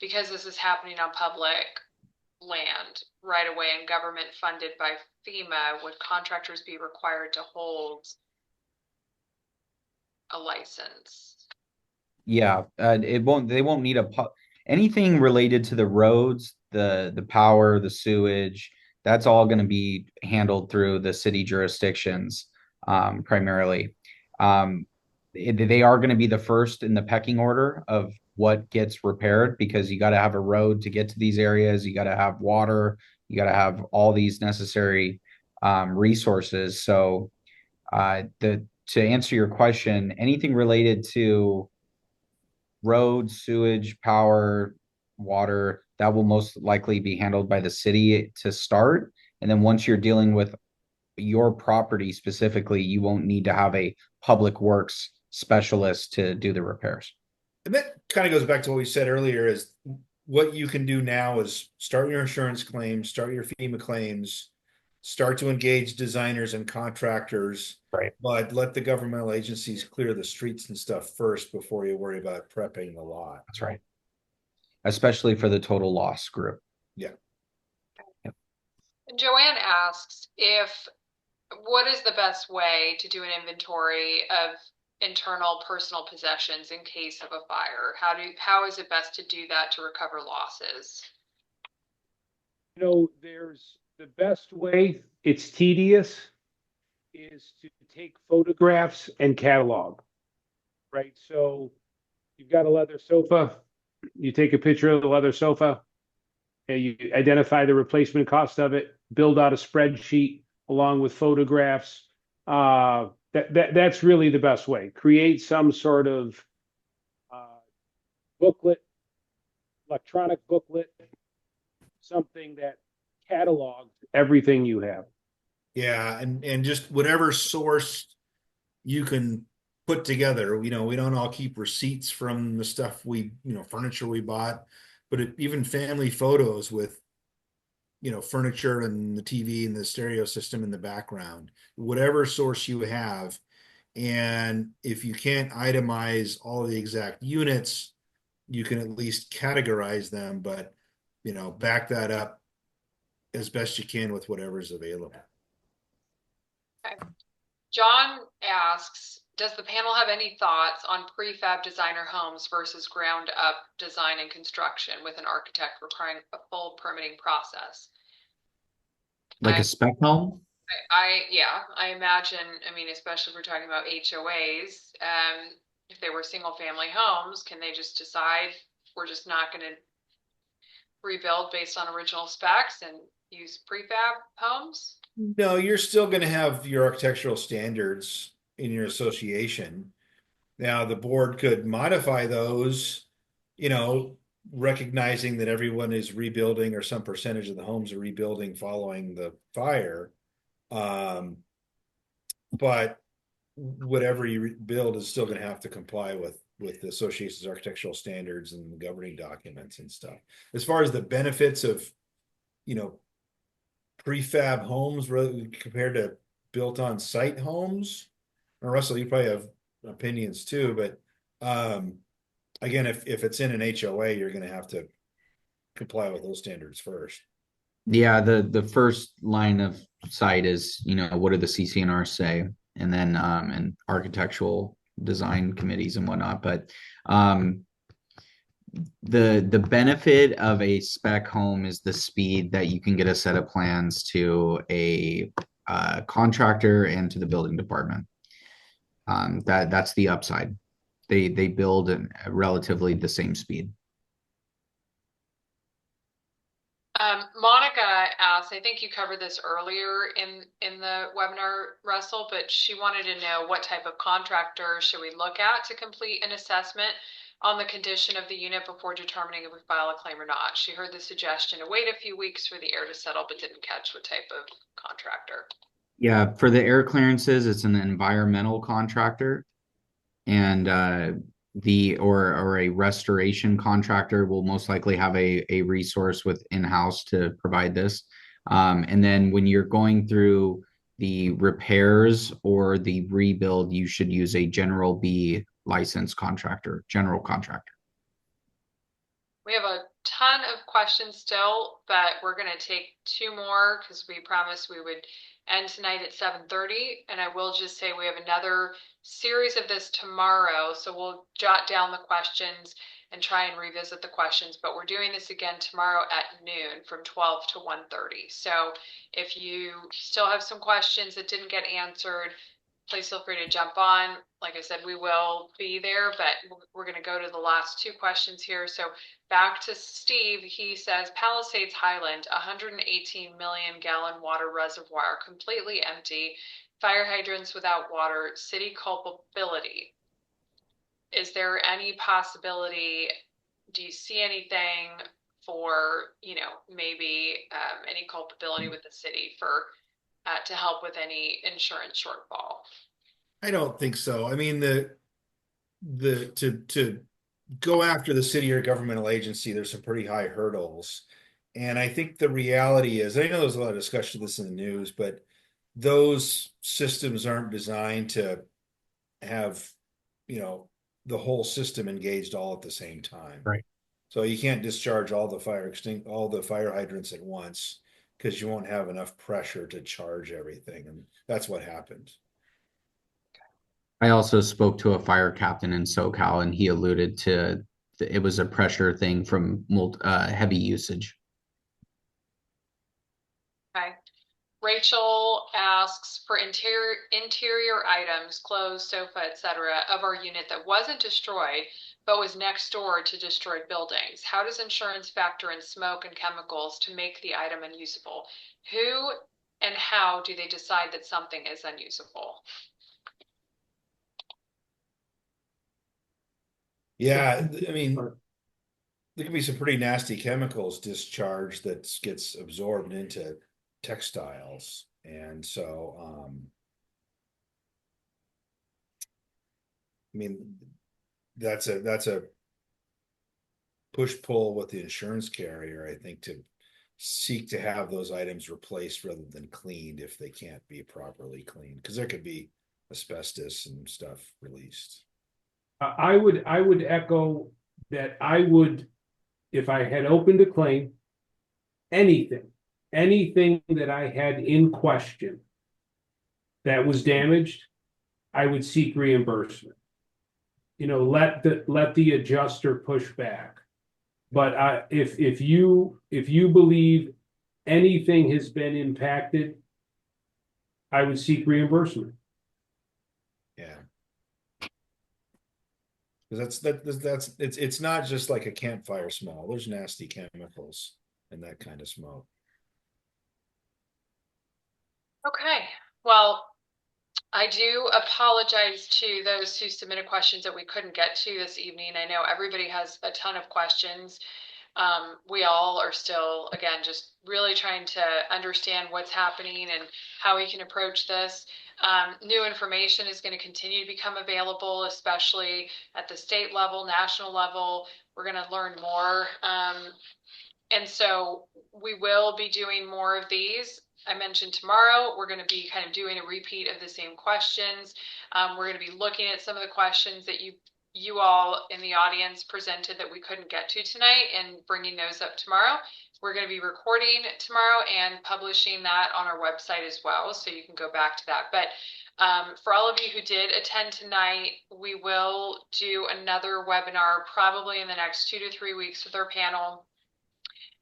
Because this is happening on public land right away and government funded by FEMA, would contractors be required to hold a license? Yeah, they won't need anything related to the roads, the power, the sewage. That's all going to be handled through the city jurisdictions, primarily. They are going to be the first in the pecking order of what gets repaired, because you got to have a road to get to these areas. You got to have water. You got to have all these necessary resources. So, to answer your question, anything related to road, sewage, power, water, that will most likely be handled by the city to start. And then once you're dealing with your property specifically, you won't need to have a public works specialist to do the repairs. And that kind of goes back to what we said earlier, is what you can do now is start your insurance claims, start your FEMA claims, start to engage designers and contractors, Right. but let the governmental agencies clear the streets and stuff first before you worry about prepping the lot. That's right. Especially for the total loss group. Yeah. Yep. And Joanne asks what is the best way to do an inventory of internal personal possessions in case of a fire? How is it best to do that to recover losses? There's the best way, it's tedious, is to take photographs and catalog, right? So you've got a leather sofa, you take a picture of the leather sofa, and you identify the replacement cost of it, build out a spreadsheet along with photographs. That's really the best way. Create some sort of booklet, electronic booklet, something that catalogs everything you have. Yeah, and just whatever source you can put together. We don't all keep receipts from the stuff furniture we bought, but even family photos with, furniture and the TV and the stereo system in the background, whatever source you have. And if you can't itemize all of the exact units, you can at least categorize them, but, back that up as best you can with whatever's available. Okay. John asks, does the panel have any thoughts on prefab designer homes versus ground up design and construction with an architect requiring a full permitting process? Like a spec home? I imagine, especially if we're talking about HOAs, if they were single family homes, can they just decide we're just not going to rebuild based on original specs and use prefab homes? No, you're still going to have your architectural standards in your association. Now, the board could modify those, recognizing that everyone is rebuilding or some percentage of the homes are rebuilding following the fire. But whatever you build is still going to have to comply with the association's architectural standards and the governing documents and stuff. As far as the benefits of, prefab homes compared to built on site homes, or Russell, you probably have opinions too, but again, if it's in an HOA, you're going to have to comply with those standards first. Yeah, the first line of sight is, what do the CCNR say? And then and architectural design committees and whatnot. But the benefit of a spec home is the speed that you can get a set of plans to a contractor and to the building department. That's the upside. They build at relatively the same speed. Monica asked, I think you covered this earlier in the webinar, Russell, but she wanted to know what type of contractor should we look at to complete an assessment on the condition of the unit before determining if we file a claim or not. She heard the suggestion to wait a few weeks for the air to settle, but didn't catch what type of contractor. Yeah, for the air clearances, it's an environmental contractor, and the or a restoration contractor will most likely have a resource with in-house to provide this. And then when you're going through the repairs or the rebuild, you should use a General B licensed contractor, general contractor. We have a ton of questions still, but we're going to take two more because we promised we would end tonight at 7:30. And I will just say we have another series of this tomorrow. So we'll jot down the questions and try and revisit the questions. But we're doing this again tomorrow at noon from 12 to 1:30. So if you still have some questions that didn't get answered, please feel free to jump on. Like I said, we will be there, but we're going to go to the last two questions here. So back to Steve, he says Palisades Highland, 118 million gallon water reservoir, completely empty, fire hydrants without water, city culpability. Is there any possibility, do you see anything for, maybe any culpability with the city for to help with any insurance shortfall? I don't think so. I mean, to go after the city or governmental agency, there's some pretty high hurdles. And I think the reality is, I know there's a lot of discussion of this in the news, but those systems aren't designed to have, the whole system engaged all at the same time. Right. So you can't discharge all the all the fire hydrants at once because you won't have enough pressure to charge everything. And that's what happened. I also spoke to a fire captain in SoCal, and he alluded to it was a pressure thing from heavy usage. Okay. Rachel asks for interior items, clothes, sofa, etc., of our unit that wasn't destroyed but was next door to destroyed buildings. How does insurance factor in smoke and chemicals to make the item unusable? Who and how do they decide that something is unusable? Yeah, I mean, there can be some pretty nasty chemicals discharged that gets absorbed into textiles. And so, I mean, that's a push-pull with the insurance carrier, I think, to seek to have those items replaced rather than cleaned if they can't be properly cleaned, because there could be asbestos and stuff released. I would echo that. I would, if I had opened a claim, anything that I had in question that was damaged, I would seek reimbursement. Let the adjuster push back. But if you believe anything has been impacted, I would seek reimbursement. Yeah. Because it's not just like a campfire smell. There's nasty chemicals in that kind of smoke. Okay. Well, I do apologize to those who submitted questions that we couldn't get to this evening. I know everybody has a ton of questions. We all are still, again, just really trying to understand what's happening and how we can approach this. New information is going to continue to become available, especially at the state level, national level. We're going to learn more. And so we will be doing more of these. I mentioned tomorrow, we're going to be kind of doing a repeat of the same questions. We're going to be looking at some of the questions that you all in the audience presented that we couldn't get to tonight and bringing those up tomorrow. We're going to be recording tomorrow and publishing that on our website as well, so you can go back to that. But for all of you who did attend tonight, we will do another webinar probably in the next 2 to 3 weeks with our panel.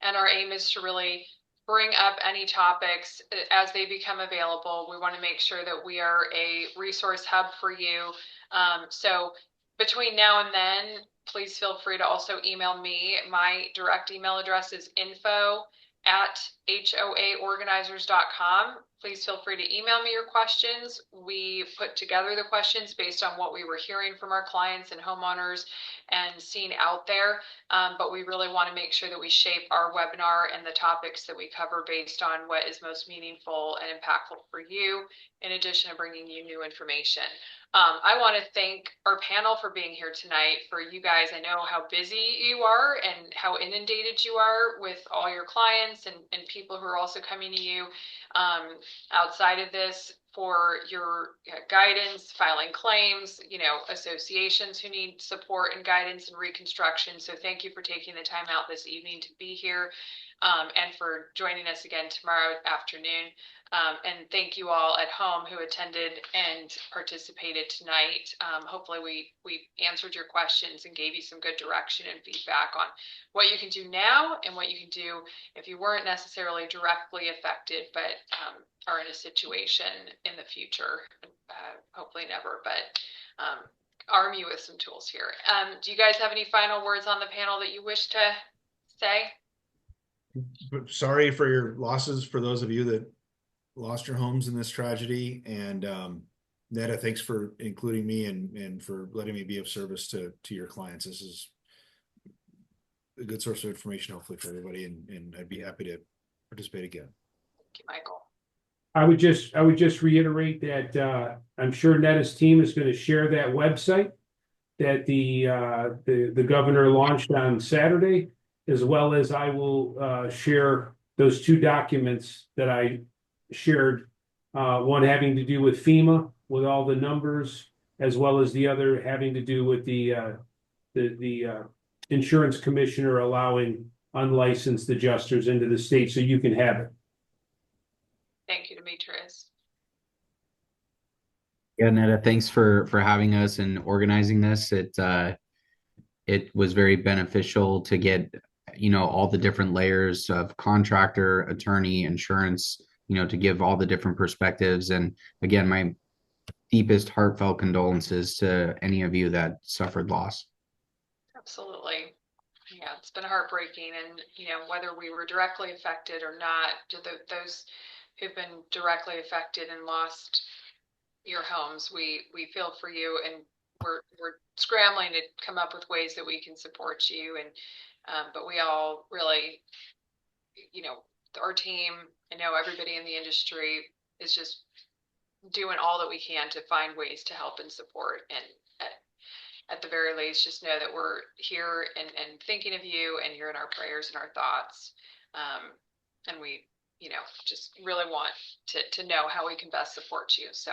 And our aim is to really bring up any topics as they become available. We want to make sure that we are a resource hub for you. So between now and then, please feel free to also email me. My direct email address is info at HOAorganizers.com. Please feel free to email me your questions. We put together the questions based on what we were hearing from our clients and homeowners and seeing out there. But we really want to make sure that we shape our webinar and the topics that we cover based on what is most meaningful and impactful for you, in addition to bringing you new information. I want to thank our panel for being here tonight. For you guys, I know how busy you are and how inundated you are with all your clients and people who are also coming to you outside of this for your guidance, filing claims, associations who need support and guidance and reconstruction. So thank you for taking the time out this evening to be here and for joining us again tomorrow afternoon. And thank you all at home who attended and participated tonight. Hopefully we answered your questions and gave you some good direction and feedback on what you can do now and what you can do if you weren't necessarily directly affected, but are in a situation in the future, hopefully never, but arm you with some tools here. Do you guys have any final words on the panel that you wish to say? Sorry for your losses for those of you that lost your homes in this tragedy. And Netta, thanks for including me and for letting me be of service to your clients. This is a good source of information, hopefully, for everybody, and I'd be happy to participate again. Thank you, Michael. I would just reiterate that I'm sure Netta's team is going to share that website that the governor launched on Saturday, as well as I will share those two documents that I shared, one having to do with FEMA with all the numbers, as well as the other having to do with the insurance commissioner allowing unlicensed adjusters into the state, so you can have it. Thank you, Demetrius. Yeah, Netta, thanks for having us and organizing this. It was very beneficial to get all the different layers of contractor, attorney, insurance, to give all the different perspectives. And again, my deepest heartfelt condolences to any of you that suffered loss. Absolutely. Yeah, it's been heartbreaking. And, whether we were directly affected or not, to those who've been directly affected and lost your homes, we feel for you, and we're scrambling to come up with ways that we can support you. And but we all really, our team, I know everybody in the industry is just doing all that we can to find ways to help and support. And at the very least, just know that we're here and thinking of you, and you're in our prayers and our thoughts. And we, just really want to know how we can best support you. So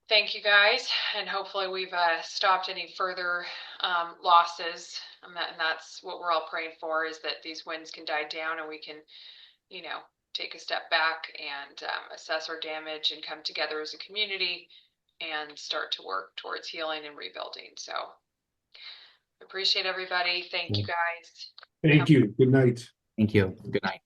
thank you guys. And hopefully we've stopped any further losses. And that's what we're all praying for, is that these winds can die down and we can, take a step back and assess our damage and come together as a community and start to work towards healing and rebuilding. So appreciate everybody. Thank you guys. Thank you. Good night. Thank you. Good night.